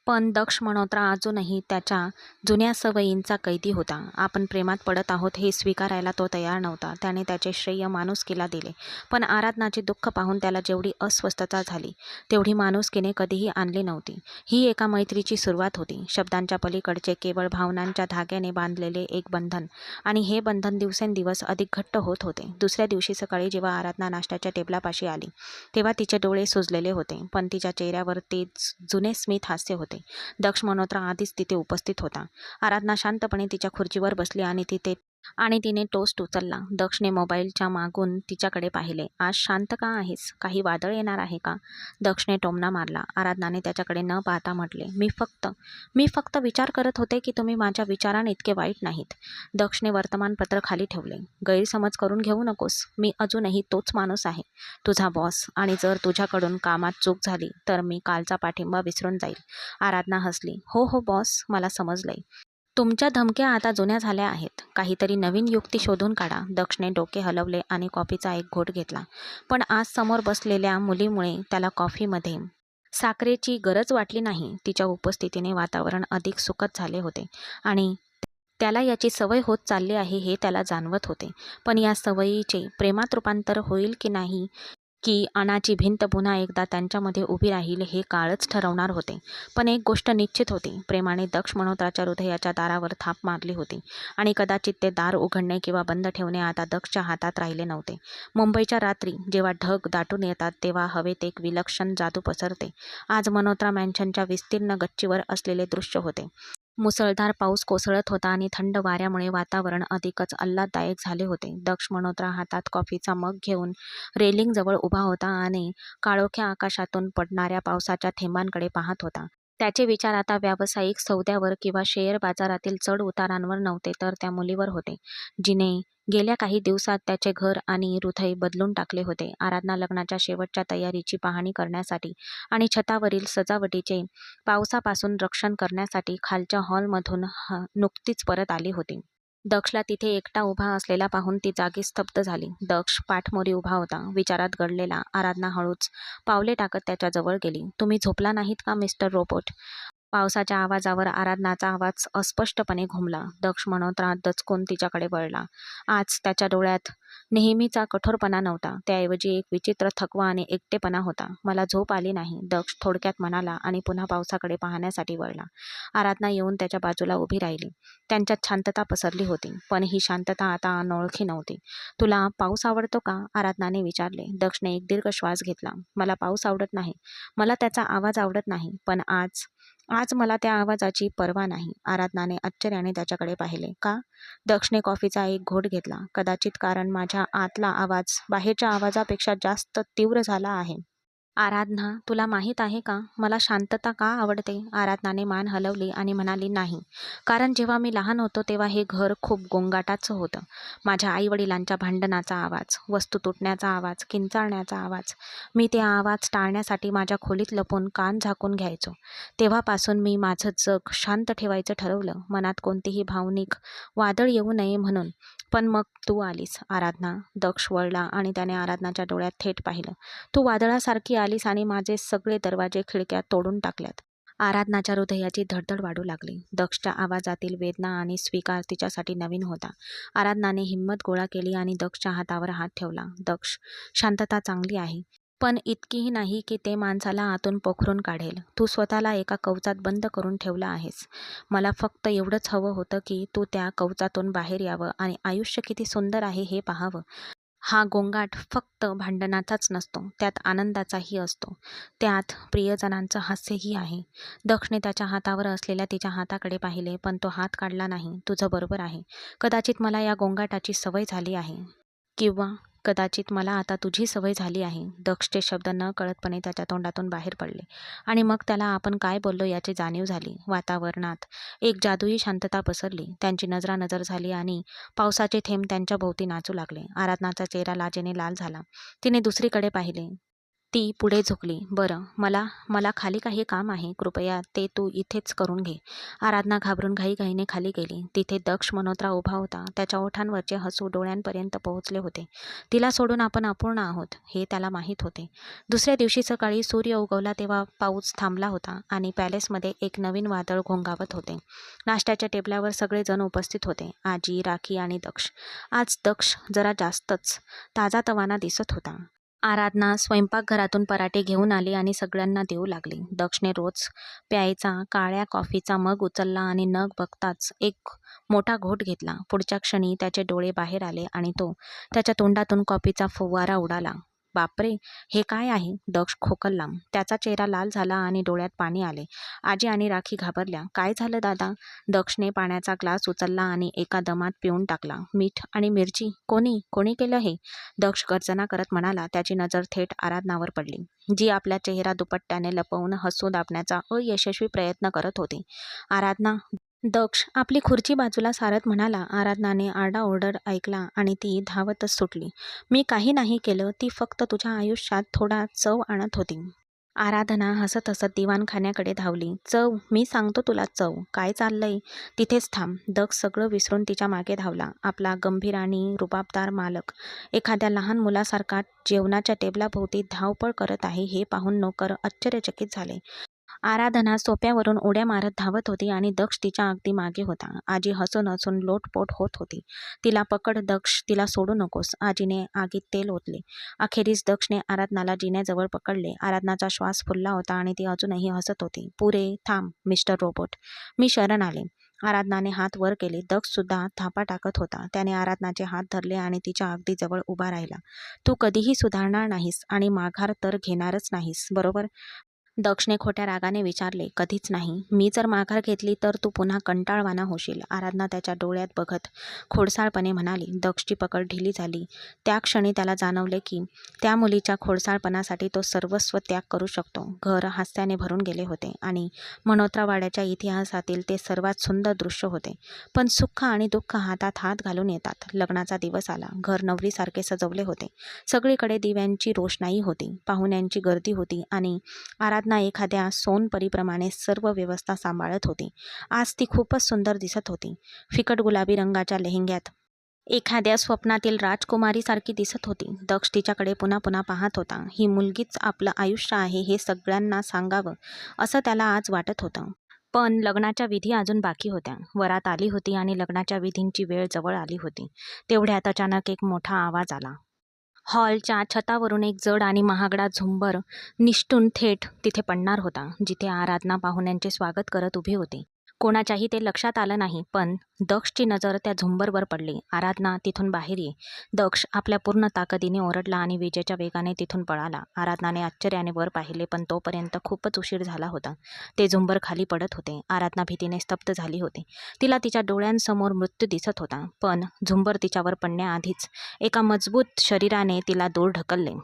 पण दक्ष मल्होत्रा अजूनही त्याच्या जुन्या सवयींचा कैदी होता. आपण प्रेमात पडत आहोत हे स्वीकारायला तो तयार नव्हता. त्याने त्याचे श्रेय माणुसकीला दिले, पण आराधनाचे दुःख पाहून त्याला जेवढी अस्वस्थता झाली, तेवढी माणुसकीने कधीही आणली नव्हती. ही एका मैत्रीची सुरुवात होती, शब्दांच्या पलीकडचे केवळ भावनांच्या धाग्याने बांधलेले एक बंधन, आणि हे बंधन दिवसेंदिवस अधिक घट्ट होत होते. दुसऱ्या दिवशी सकाळी जेव्हा आराधना नाश्त्याच्या टेबलापाशी आली, तेव्हा तिचे डोळे सुजलेले होते, पण तिच्या चेहऱ्यावर ते जुने स्मित हास्य होते. दक्ष मल्होत्रा आधीच तिथे उपस्थित होता. आराधना शांतपणे तिच्या खुर्चीवर बसली आणि तिने टोस्ट उचलला. दक्षने मोबाईलच्या मागून तिच्याकडे पाहिले. आज शांत का आहेस? काही वादळ येणार आहे का? दक्षने टोमणा मारला. आराधनाने त्याच्याकडे न पाहता म्हटले, मी फक्त विचार करत होते की तुम्ही माझ्या विचाराने इतके वाईट नाहीत. दक्षने वर्तमानपत्र खाली ठेवले. गैरसमज करून घेऊ नकोस, मी अजूनही तोच माणूस आहे, तुझा बॉस, आणि जर तुझ्याकडून कामात चूक झाली तर मी कालचा पाठिंबा विसरून जाईल. आराधना हसली. हो हो बॉस, मला समजलंय. तुमच्या धमक्या आता जुन्या झाल्या आहेत. काहीतरी नवीन युक्ती शोधून काढा. दक्षने डोके हलवले आणि कॉफीचा एक घोट घेतला. पण आज समोर बसलेल्या मुलीमुळे त्याला कॉफीमध्ये साखरेची गरज वाटली नाही. तिच्या उपस्थितीने वातावरण अधिक सुखद झाले होते, आणि त्याला याची सवय होत चालली आहे हे त्याला जाणवत होते. पण या सवयीचे प्रेमात रूपांतर होईल की नाही, की अनाची भिंत पुन्हा एकदा त्यांच्यामध्ये उभी राहील, हे काळच ठरवणार होते. पण एक गोष्ट निश्चित होती, प्रेमाने दक्ष मल्होत्राच्या हृदयाच्या दारावर थाप मारली होती, आणि कदाचित ते दार उघडणे किंवा बंद ठेवणे आता दक्षच्या हातात राहिले नव्हते. मुंबईच्या रात्री जेव्हा ढग दाटून येतात तेव्हा हवेत एक विलक्षण जादू पसरते. आज मल्होत्रा मॅन्शनच्या विस्तीर्ण गच्चीवर असलेले दृश्य होते. मुसळधार पाऊस कोसळत होता आणि थंड वाऱ्यामुळे वातावरण अधिकच आल्हाददायक झाले होते. दक्ष मल्होत्रा हातात कॉफीचा मग घेऊन रेलिंगजवळ उभा होता आणि काळोख्या आकाशातून पडणाऱ्या पावसाच्या थेंबांकडे पाहत होता. त्याचे विचार आता व्यावसायिक सौद्यावर किंवा शेअर बाजारातील चढ उतारांवर नव्हते, तर त्या मुलीवर होते, जिने गेल्या काही दिवसात त्याचे घर आणि हृदय बदलून टाकले होते. आराधना लग्नाच्या शेवटच्या तयारीची पाहणी करण्यासाठी आणि छतावरील सजावटीचे पावसापासून रक्षण करण्यासाठी खालच्या हॉलमधून नुकतीच परत आली होती. दक्षला तिथे एकटा उभा असलेला पाहून ती जागीच स्तब्ध झाली. दक्ष पाठमोरी उभा होता, विचारात गडलेला. आराधना हळूच पावले टाकत त्याच्याजवळ गेली. तुम्ही झोपला नाहीत का मिस्टर रोबोट? पावसाच्या आवाजावर आराधनाचा आवाज अस्पष्टपणे घुमला. दक्ष मनोत्रात दचकून तिच्याकडे वळला. आज त्याच्या डोळ्यात नेहमीचा कठोरपणा नव्हता, त्याऐवजी एक विचित्र थकवा आणि एकटेपणा होता. मला झोप आली नाही, दक्ष थोडक्यात म्हणाला आणि पुन्हा पावसाकडे पाहण्यासाठी वळला. आराधना येऊन त्याच्या बाजूला उभी राहिली. त्यांच्यात शांतता पसरली होती, पण ही शांतता आता अनोळखी नव्हती. तुला पाऊस आवडतो का? आराधनाने विचारले. दक्षने एक दीर्घ श्वास घेतला. मला पाऊस आवडत नाही, मला त्याचा आवाज आवडत नाही, पण आज आज मला त्या आवाजाची पर्वा नाही. आराधनाने आश्चर्याने त्याच्याकडे पाहिले. का? दक्षने कॉफीचा एक घोट घेतला. कदाचित कारण माझ्या आतला आवाज बाहेरच्या आवाजापेक्षा जास्त तीव्र झाला आहे. आराधना, तुला माहीत आहे का मला शांतता का आवडते? आराधनाने मान हलवली आणि म्हणाली, नाही. कारण जेव्हा मी लहान होतो तेव्हा हे घर खूप गोंगाटाचं होतं. माझ्या आईवडिलांच्या भांडणाचा आवाज, वस्तू तुटण्याचा आवाज, किंचाळण्याचा आवाज. मी ते आवाज टाळण्यासाठी माझ्या खोलीत लपून कान झाकून घ्यायचो. तेव्हापासून मी माझं जग शांत ठेवायचं ठरवलं, मनात कोणतीही भावनिक वादळ येऊ नये म्हणून. पण मग तू आलीस आराधना. दक्ष वळला आणि त्याने आराधनाच्या डोळ्यात थेट पाहिलं. तू वादळासारखी आलीस आणि माझे सगळे दरवाजे खिडक्या तोडून टाकल्यात. आराधनाच्या हृदयाची धडधड वाढू लागली. दक्षच्या आवाजातील वेदना आणि स्वीकार तिच्यासाठी नवीन होता. आराधनाने हिंमत गोळा केली आणि दक्षच्या हातावर हात ठेवला. दक्ष, शांतता चांगली आहे, पण इतकीही नाही की ते माणसाला आतून पोखरून काढेल. तू स्वतःला एका कवचात बंद करून ठेवला आहेस. मला फक्त एवढंच हवं होतं की तू त्या कवचातून बाहेर यावं आणि आयुष्य किती सुंदर आहे हे पाहावं. हा गोंगाट फक्त भांडणाचाच नसतो, त्यात आनंदाचाही असतो. त्यात प्रियजनांचं हास्यही आहे. दक्षने त्याच्या हातावर असलेल्या तिच्या हाताकडे पाहिले, पण तो हात काढला नाही. तुझं बरोबर आहे. कदाचित मला या गोंगाटाची सवय झाली आहे, किंवा कदाचित मला आता तुझी सवय झाली आहे. दक्षचे शब्द न कळतपणे त्याच्या तोंडातून बाहेर पडले आणि मग त्याला आपण काय बोललो याची जाणीव झाली. वातावरणात एक जादुई शांतता पसरली. त्यांची नजरानजर झाली आणि पावसाचे थेंब त्यांच्या भोवती नाचू लागले. आराधनाचा चेहरा लाजेने लाल झाला. तिने दुसरीकडे पाहिले. ती पुढे झुकली. बरं, मला मला खाली काही काम आहे, कृपया ते तू इथेच करून घे. आराधना घाबरून घाईघाईने खाली गेली. तिथे दक्ष मनोत्रा उभा होता. त्याच्या ओठांवरचे हसू डोळ्यांपर्यंत पोहोचले होते. तिला सोडून आपण अपूर्ण आहोत हे त्याला माहीत होते. दुसऱ्या दिवशी सकाळी सूर्य उगवला तेव्हा पाऊस थांबला होता आणि पॅलेसमध्ये एक नवीन वादळ घोंगावत होते. नाश्त्याच्या टेबलावर सगळेजण उपस्थित होते. आजी, राखी आणि दक्ष. आज दक्ष जरा जास्तच ताजातवाना दिसत होता. आराधना स्वयंपाकघरातून पराठे घेऊन आली आणि सगळ्यांना देऊ लागली. दक्षने रोज प्यायचा काळ्या कॉफीचा मग उचलला आणि न बघताच एक मोठा घोट घेतला. पुढच्या क्षणी त्याचे डोळे बाहेर आले आणि तो त्याच्या तोंडातून कॉफीचा फुवारा उडाला. बापरे, हे काय आहे? दक्ष खोकलला. त्याचा चेहरा लाल झाला आणि डोळ्यात पाणी आले. आजी आणि राखी घाबरल्या. काय झालं दादा? दक्षने पाण्याचा ग्लास उचलला आणि एका दमात पिऊन टाकला. मीठ आणि मिरची? कोणी कोणी केलं हे? दक्ष गर्जना करत म्हणाला. त्याची नजर थेट आराधनावर पडली, जी आपला चेहरा दुपट्ट्याने लपवून हसू दाबण्याचा अयशस्वी प्रयत्न करत होती. आराधना. दक्ष आपली खुर्ची बाजूला सारत म्हणाला. आराधनाने आरडाओरड ऐकला आणि ती धावतच सुटली. मी काही नाही केलं, ती फक्त तुझ्या आयुष्यात थोडा चव आणत होती. आराधना हसत हसत दिवाणखान्याकडे धावली. चव? मी सांगतो तुला चव. काय चाललंय? तिथेच थांब. दक्ष सगळं विसरून तिच्या मागे धावला. आपला गंभीर आणि रुबाबदार मालक एखाद्या लहान मुलासारखा जेवणाच्या टेबलाभोवती धावपळ करत आहे हे पाहून नोकर आश्चर्यचकित झाले. आराधना सोप्यावरून उड्या मारत धावत होती आणि दक्ष तिच्या अगदी मागे होता. आजी हसून हसून लोटपोट होत होती. तिला पकड दक्ष, तिला सोडू नकोस. आजीने आगीत तेल ओतले. अखेरीस दक्षने आराधनाला जिन्याजवळ पकडले. आराधनाचा श्वास फुलला होता आणि ती अजूनही हसत होती. पुरे थांब मिस्टर रोबोट, मी शरण आले. आराधनाने हात वर केले. दक्ष सुद्धा थापा टाकत होता. त्याने आराधनाचे हात धरले आणि तिच्या अगदी जवळ उभा राहिला. तू कधीही सुधारणार नाहीस आणि माघार तर घेणारच नाहीस, बरोबर? दक्षने खोट्या रागाने विचारले. कधीच नाही. मी जर माघार घेतली तर तू पुन्हा कंटाळवाणा होशील. आराधना त्याच्या डोळ्यात बघत खोडसाळपणे म्हणाली. दक्षची पकड ढिली झाली. त्या क्षणी त्याला जाणवले की त्या मुलीच्या खोडसाळपणासाठी तो सर्वस्व त्याग करू शकतो. घर हास्याने भरून गेले होते आणि मनोत्रा वाड्याच्या इतिहासातील ते सर्वात सुंदर दृश्य होते. पण सुख आणि दुःख हातात हात घालून येतात. लग्नाचा दिवस आला. घर नवरीसारखे सजवले होते. सगळीकडे दिव्यांची रोषणाई होती. पाहुण्यांची गर्दी होती आणि आराधना एखाद्या सोनपरीप्रमाणे सर्व व्यवस्था सांभाळत होती. आज ती खूपच सुंदर दिसत होती. फिकट गुलाबी रंगाच्या लेहेंग्यात एखाद्या स्वप्नातील राजकुमारीसारखी दिसत होती. दक्ष तिच्याकडे पुन्हा पुन्हा पाहत होता. ही मुलगीच आपलं आयुष्य आहे हे सगळ्यांना सांगावं असं त्याला आज वाटत होतं. पण लग्नाच्या विधी अजून बाकी होत्या. वरात आली होती आणि लग्नाच्या विधींची वेळ जवळ आली होती. तेवढ्यात अचानक एक मोठा आवाज आला. हॉलच्या छतावरून एक जड आणि महागडा झुंबर निसटून थेट तिथे पडणार होता, जिथे आराधना पाहुण्यांचे स्वागत करत उभी होती. कोणाच्याही ते लक्षात आलं नाही, पण दक्षची नजर त्या झुंबरवर पडली. आराधना, तिथून बाहेर ये. दक्ष आपल्या पूर्ण ताकदीने ओरडला आणि विजेच्या वेगाने तिथून पळाला. आराधनाने आश्चर्याने वर पाहिले, पण तोपर्यंत खूपच उशीर झाला होता. ते झुंबर खाली पडत होते. आराधना भीतीने स्तब्ध झाली होती. तिला तिच्या डोळ्यांसमोर मृत्यू दिसत होता, पण झुंबर तिच्यावर पडण्याआधीच एका मजबूत शरीराने तिला दूर ढकलले.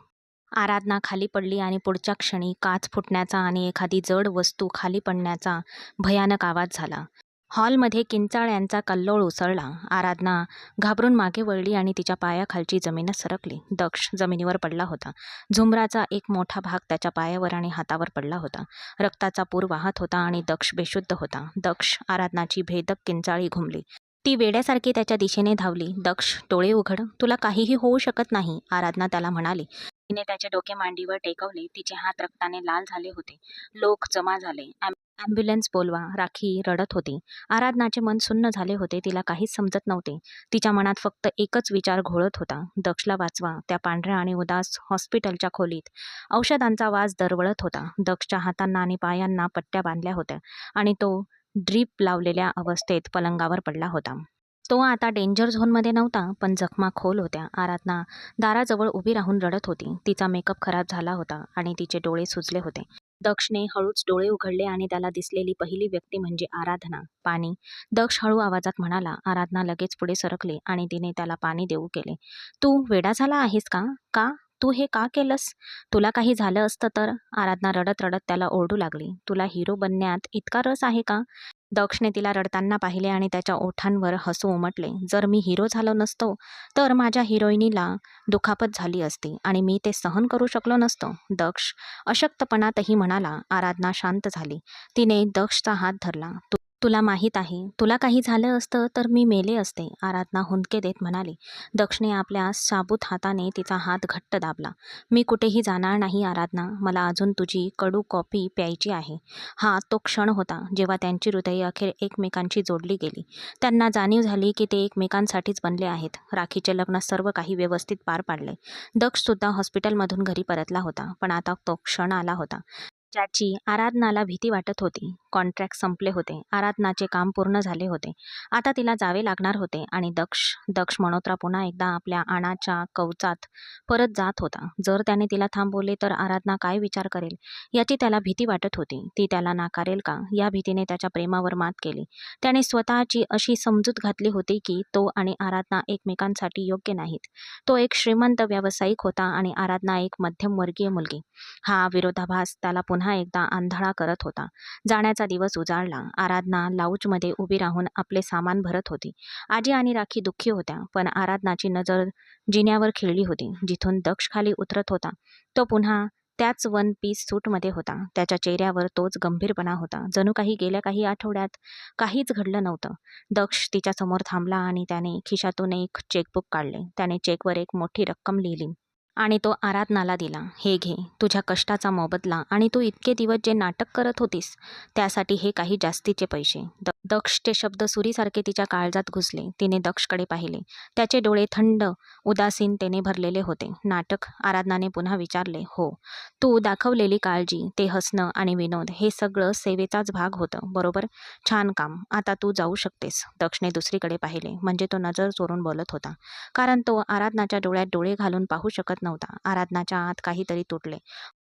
आराधना खाली पडली आणि पुढच्या क्षणी काच फुटण्याचा आणि एखादी जड वस्तू खाली पडण्याचा भयानक आवाज झाला. हॉलमध्ये किंचाळ्यांचा कल्लोळ उसळला. आराधना घाबरून मागे वळली आणि तिच्या पायाखालची जमीनच सरकली. दक्ष जमिनीवर पडला होता. झुंबराचा एक मोठा भाग त्याच्या पायावर आणि हातावर पडला होता. रक्ताचा पूर वाहत होता आणि दक्ष बेशुद्ध होता. दक्ष, आराधनाची भेदक किंचाळी घुमली. ती वेड्यासारखी त्याच्या दिशेने धावली. दक्ष, डोळे उघड. तुला काहीही होऊ शकत नाही, आराधना त्याला म्हणाली. तिने त्याचे डोके मांडीवर टेकवले. तिचे हात रक्ताने लाल झाले होते. लोक जमा झाले. ॲम्ब्युलन्स बोलवा. राखी रडत होती. आराधनाचे मन सुन्न झाले होते. तिला काहीच समजत नव्हते. तिच्या मनात फक्त एकच विचार घोळत होता. दक्षला वाचवा. त्या पांढऱ्या आणि उदास हॉस्पिटलच्या खोलीत औषधांचा वास दरवळत होता. दक्षच्या हातांना आणि पायांना पट्ट्या बांधल्या होत्या आणि तो ड्रीप लावलेल्या अवस्थेत पलंगावर पडला होता. तो आता डेंजर झोनमध्ये नव्हता, पण जखमा खोल होत्या. आराधना दाराजवळ उभी राहून रडत होती. तिचा मेकअप खराब झाला होता आणि तिचे डोळे सुजले होते. दक्षने हळूच डोळे उघडले आणि त्याला दिसलेली पहिली व्यक्ती म्हणजे आराधना. पाणी. दक्ष हळू आवाजात म्हणाला. आराधना लगेच पुढे सरकली आणि तिने त्याला पाणी देऊ केले. तू वेडा झाला आहेस का? का? तू हे का केलंस? तुला काही झालं असतं तर? आराधना रडत रडत त्याला ओरडू लागली. तुला हिरो बनण्यात इतका रस आहे का? दक्षने तिला रडताना पाहिले आणि त्याच्या ओठांवर हसू उमटले. जर मी हिरो झालो नसतो तर माझ्या हिरोईनीला दुखापत झाली असती आणि मी ते सहन करू शकलो नसतो, दक्ष अशक्तपणातही म्हणाला. आराधना शांत झाली. तिने दक्षचा हात धरला. तुला माहीत आहे, तुला काही झालं असतं तर मी मेले असते, आराधना हुंदके देत म्हणाली. दक्षने आपल्या साबूत हाताने तिचा हात घट्ट दाबला. मी कुठेही जाणार नाही आराधना. मला अजून तुझी कडू कॉफी प्यायची आहे. हा तो क्षण होता जेव्हा त्यांची हृदये अखेर एकमेकांशी जोडली गेली. त्यांना जाणीव झाली की ते एकमेकांसाठीच बनले आहेत. राखीचे लग्न सर्व काही व्यवस्थित पार पाडले. दक्षसुद्धा हॉस्पिटलमधून घरी परतला होता, पण आता तो क्षण आला होता ज्याची आराधनाला भीती वाटत होती. कॉन्ट्रॅक्ट संपले होते. आराधनाचे काम पूर्ण झाले होते. आता तिला जावे लागणार होते आणि दक्ष मल्होत्रा पुन्हा एकदा आपल्या आणाच्या कवचात परत जात होता. जर त्याने तिला थांबवले तर आराधना काय विचार करेल याची त्याला भीती वाटत होती. ती त्याला नाकारेल का या भीतीने त्याच्या प्रेमावर मात केली. त्याने स्वतःची अशी समजूत घातली होती की तो आणि आराधना एकमेकांसाठी योग्य नाहीत. तो एक श्रीमंत व्यावसायिक होता आणि आराधना एक मध्यमवर्गीय मुलगी. हा विरोधाभास त्याला पुन्हा एकदा आंधळा करत होता. जाण्याचा दिवस उजाडला. आराधना लाऊंजमध्ये उभी राहून आपले सामान भरत होती. आजी आणि राखी दुःखी होत्या, पण आराधनाची नजर जिन्यावर खिळली होती, जिथून दक्ष खाली उतरत होता. तो पुन्हा त्याच वन पीस सूटमध्ये होता. त्याच्या चेहऱ्यावर तोच गंभीरपणा होता, जणू काही गेल्या काही आठवड्यात काहीच घडलं नव्हतं. दक्ष तिच्यासमोर थांबला आणि त्याने खिशातून एक चेकबुक काढले. त्याने चेकवर एक मोठी रक्कम लिहिली आणि तो आराधनाला दिला. हे घे, तुझ्या कष्टाचा मोबदला आणि तू इतके दिवस जे नाटक करत होतीस त्यासाठी हे काही जास्तीचे पैसे. दक्षचे शब्द सुरीसारखे तिच्या काळजात घुसले. तिने दक्षकडे पाहिले. त्याचे डोळे थंड उदासीनतेने भरलेले होते. नाटक? आराधनाने पुन्हा विचारले. हो. तू दाखवलेली काळजी, ते हसणं आणि विनोद, हे सगळं सेवेचाच भाग होतं, बरोबर? छान काम. आता तू जाऊ शकतेस. दक्षने दुसरीकडे पाहिले, म्हणजे तो नजर चोरून बोलत होता, कारण तो आराधनाच्या डोळ्यात डोळे घालून पाहू शकत नव्हता. आराधनाच्या आत काहीतरी तुटले.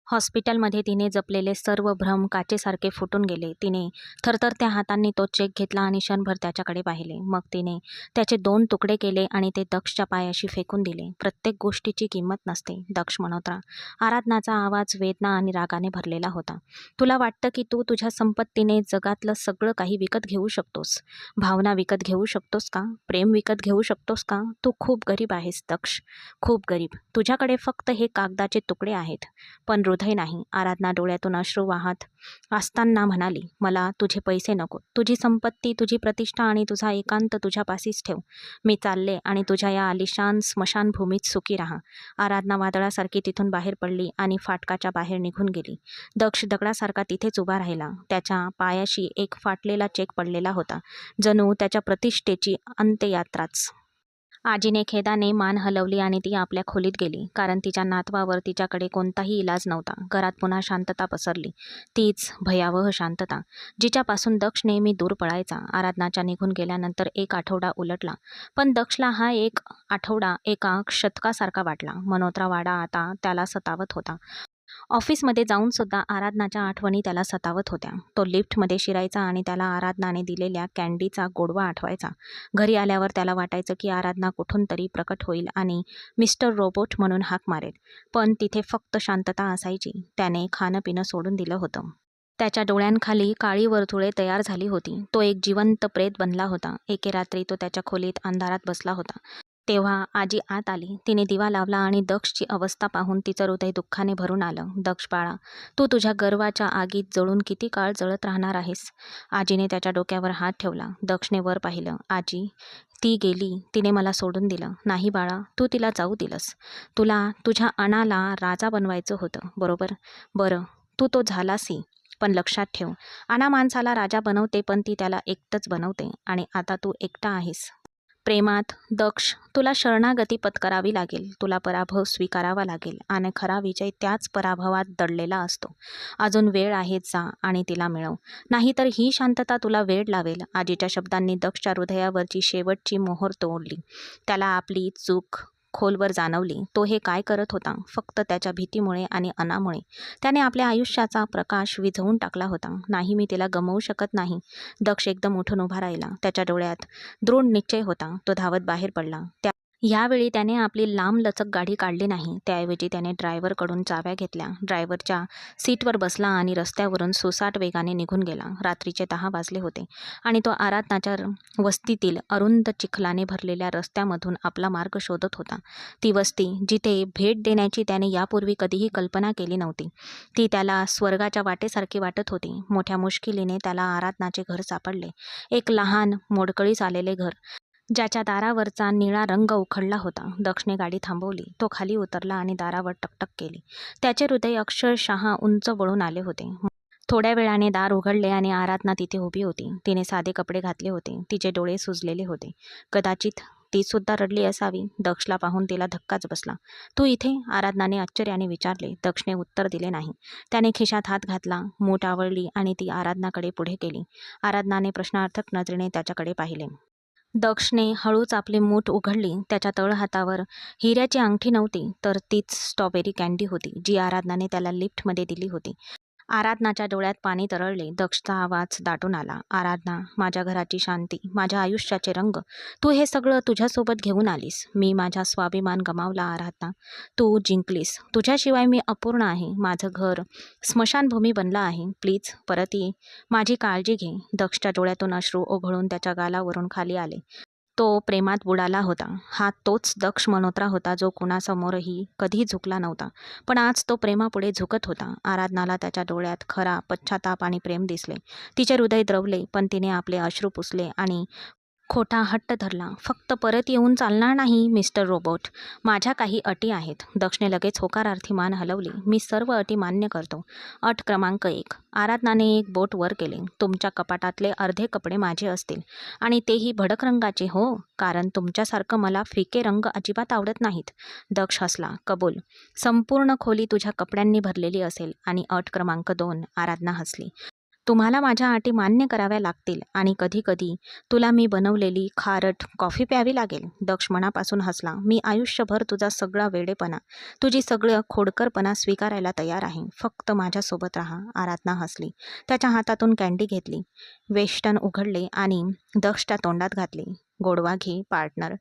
हॉस्पिटलमध्ये तिने जपलेले सर्व भ्रम काचेसारखे फुटून गेले. तिने थरथरत्या हातांनी तो चेक घेतला आणि क्षणभर त्याच्याकडे पाहिले. मग तिने त्याचे 2 तुकडे केले आणि ते दक्षच्या पायाशी फेकून दिले. प्रत्येक गोष्टीची किंमत नसते, दक्ष म्हणोत्रा. आराधनाचा आवाज वेदना आणि रागाने भरलेला होता. तुला वाटतं की तू तुझ्या संपत्तीने जगातलं सगळं काही विकत घेऊ शकतोस? भावना विकत घेऊ शकतोस का? प्रेम विकत घेऊ शकतोस का? तू खूप गरीब आहेस दक्ष, खूप गरीब. तुझ्याकडे फक्त हे कागदाचे तुकडे आहेत, पण हृदय नाही. आराधना डोळ्यातून अश्रू वाहत असताना म्हणाली, मला तुझे पैसे नको, तुझी संपत्ती, तुझी प्रतिष्ठा आणि तुझा एकांत तुझ्यापाशीच ठेव. मी चालले आणि तुझ्या या आलिशान स्मशानभूमीत सुखी राहा. आराधना वादळासारखी तिथून बाहेर पडली आणि फाटकाच्या बाहेर निघून गेली. दक्ष दगडासारखा तिथेच उभा राहिला. त्याच्या पायाशी एक फाटलेला चेक पडलेला होता, जणू त्याच्या प्रतिष्ठेची अंत्ययात्राच. आजीने खेदाने मान हलवली आणि ती आपल्या खोलीत गेली, कारण तिच्या नातवावर तिच्याकडे कोणताही इलाज नव्हता. घरात पुन्हा शांतता पसरली, तीच भयावह शांतता जिच्यापासून दक्ष नेहमी दूर पळायचा. आराधनाच्या निघून गेल्यानंतर 1 आठवडा उलटला, पण दक्षला हा 1 आठवडा एका शतकासारखा वाटला. मनोत्रा वाडा आता त्याला सतावत होता. ऑफिसमध्ये जाऊन सुद्धा आराधनाच्या आठवणी त्याला सतावत होत्या. तो लिफ्टमध्ये शिरायचा आणि त्याला आराधनाने दिलेल्या कँडीचा गोडवा आठवायचा. घरी आल्यावर त्याला वाटायचं की आराधना कुठून तरी प्रकट होईल आणि मिस्टर रोबोट म्हणून हाक मारेल, पण तिथे फक्त शांतता असायची. त्याने खाणं पिणं सोडून दिलं होतं. त्याच्या डोळ्यांखाली काळी वर्तुळे तयार झाली होती. तो एक जिवंत प्रेत बनला होता. एके रात्री तो त्याच्या खोलीत अंधारात बसला होता. तेव्हा आजी आत आली. तिने दिवा लावला आणि दक्षची अवस्था पाहून तिचं हृदय दुःखाने भरून आलं. दक्ष बाळा, तू तुझ्या गर्वाच्या आगीत जळून किती काळ जळत राहणार आहेस? आजीने त्याच्या डोक्यावर हात ठेवला. दक्षने वर पाहिलं. आजी, ती गेली, तिने मला सोडून दिलं. नाही बाळा, तू तिला जाऊ दिलंस. तुला तुझ्या अनाला राजा बनवायचं होतं, बरोबर? बरं, तू तो झालासही. पण लक्षात ठेव, अना माणसाला राजा बनवते, पण ती त्याला एकटंच बनवते. आणि आता तू एकटा आहेस प्रेमात. दक्ष, तुला शरणागती पत्करावी लागेल. तुला पराभव स्वीकारावा लागेल आणि खरा विजय त्याच पराभवात दडलेला असतो. अजून वेळ आहे, जा आणि तिला मिळव. नाहीतर ही शांतता तुला वेड लावेल. आजीच्या शब्दांनी दक्षच्या हृदयावरची शेवटची मोहोर तोडली. त्याला आपली चूक खोलवर जाणवली. तो हे काय करत होता? फक्त त्याच्या भीतीमुळे आणि अनामुळे. त्याने आपल्या आयुष्याचा प्रकाश विझवून टाकला होता. नाही, मी तिला गमावू शकत नाही. दक्ष एकदम उठून उभा राहिला. त्याच्या डोळ्यात दृढ निश्चय होता. तो धावत बाहेर पडला. यावेळी त्याने आपली लांबलचक गाडी काढली नाही. त्याऐवजी त्याने ड्रायव्हरकडून चाव्या घेतल्या, ड्रायव्हरच्या सीटवर बसला आणि रस्त्यावरून सुसाट वेगाने निघून गेला. रात्रीचे 10 वाजले होते आणि तो आराधनाच्या वस्तीतील अरुंद चिखलाने भरलेल्या रस्त्यामधून आपला मार्ग शोधत होता. ती वस्ती, जिथे भेट देण्याची त्याने यापूर्वी कधीही कल्पना केली नव्हती, ती त्याला स्वर्गाच्या वाटेसारखी वाटत होती. मोठ्या मुश्किलीने त्याला आराधनाचे घर सापडले. एक लहान, मोडकळीस आलेले घर, ज्याच्या दारावरचा निळा रंग उखडला होता. दक्षने गाडी थांबवली. तो खाली उतरला आणि दारावर टकटक केली. त्याचे हृदय अक्षरशः उंच वळून आले होते. थोड्या वेळाने दार उघडले आणि आराधना तिथे उभी होती. तिने साधे कपडे घातले होते. तिचे डोळे सुजलेले होते. कदाचित ती सुद्धा रडली असावी. दक्षला पाहून तिला धक्काच बसला. तू इथे? आराधनाने आश्चर्याने विचारले. दक्षने उत्तर दिले नाही. त्याने खिशात हात घातला, मूठ आवळली आणि ती आराधनाकडे पुढे केली. आराधनाने प्रश्नार्थक नजरेने त्याच्याकडे पाहिले. दक्षने हळूच आपली मूठ उघडली. त्याच्या तळहातावर हिऱ्याची अंगठी नव्हती, तर तीच स्ट्रॉबेरी कँडी होती, जी आराधनाने त्याला लिफ्टमध्ये दिली होती. आराधनाच्या डोळ्यात पाणी तरळले. दक्षचा आवाज दाटून आला. आराधना, माझ्या घराची शांती, माझ्या आयुष्याचे रंग, तू हे सगळं तुझ्यासोबत घेऊन आलीस. मी माझा स्वाभिमान गमावला आराधना. तू जिंकलीस. तुझ्याशिवाय मी अपूर्ण आहे. माझं घर स्मशानभूमी बनलं आहे. प्लीज परत ये. माझी काळजी घे. दक्षच्या डोळ्यातून अश्रू ओघळून त्याच्या गालावरून खाली आले. तो प्रेमात बुडाला होता. हा तोच दक्ष मल्होत्रा होता, जो कुणासमोरही कधी झुकला नव्हता. पण आज तो प्रेमापुढे झुकत होता. आराधनाला त्याच्या डोळ्यात खरा पश्चाताप आणि प्रेम दिसले. तिचे हृदय द्रवले, पण तिने आपले अश्रू पुसले आणि खोटा हट्ट धरला. फक्त परत येऊन चालणार नाही मिस्टर रोबोट. माझ्या काही अटी आहेत. दक्षने लगेच होकारार्थी मान हलवली. मी सर्व अटी मान्य करतो. अट क्रमांक 1. आराधनाने एक बोट वर केले. तुमच्या कपाटातले अर्धे कपडे माझे असतील, आणि तेही भडक रंगाचे, हो, कारण तुमच्यासारखं मला फिके रंग अजिबात आवडत नाहीत. दक्ष हसला. कबूल. संपूर्ण खोली तुझ्या कपड्यांनी भरलेली असेल. आणि अट क्रमांक 2. आराधना हसली. तुम्हाला माझ्या अटी मान्य कराव्या लागतील आणि कधीकधी तुला मी बनवलेली खारट कॉफी प्यावी लागेल. दक्ष मनापासून हसला. मी आयुष्यभर तुझा सगळा वेडेपणा, तुझी सगळं खोडकरपणा स्वीकारायला तयार आहे. फक्त माझ्यासोबत राहा. आराधना हसली. त्याच्या हातातून कँडी घेतली. वेष्टन उघडले आणि दक्षच्या तोंडात घातले. गोडवा घे पार्टनर.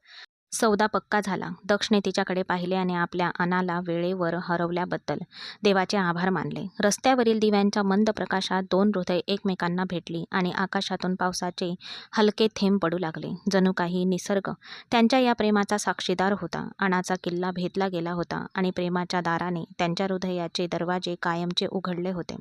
सौदा पक्का झाला. दक्षने तिच्याकडे पाहिले आणि आपल्या अनाला वेळेवर हरवल्याबद्दल देवाचे आभार मानले. रस्त्यावरील दिव्यांच्या मंद प्रकाशात दोन हृदय एकमेकांना भेटली आणि आकाशातून पावसाचे हलके थेंब पडू लागले. जणू काही निसर्ग त्यांच्या या प्रेमाचा साक्षीदार होता. अनाचा किल्ला भेदला गेला होता आणि प्रेमाच्या दाराने त्यांच्या हृदयाचे दरवाजे कायमचे उघडले होते.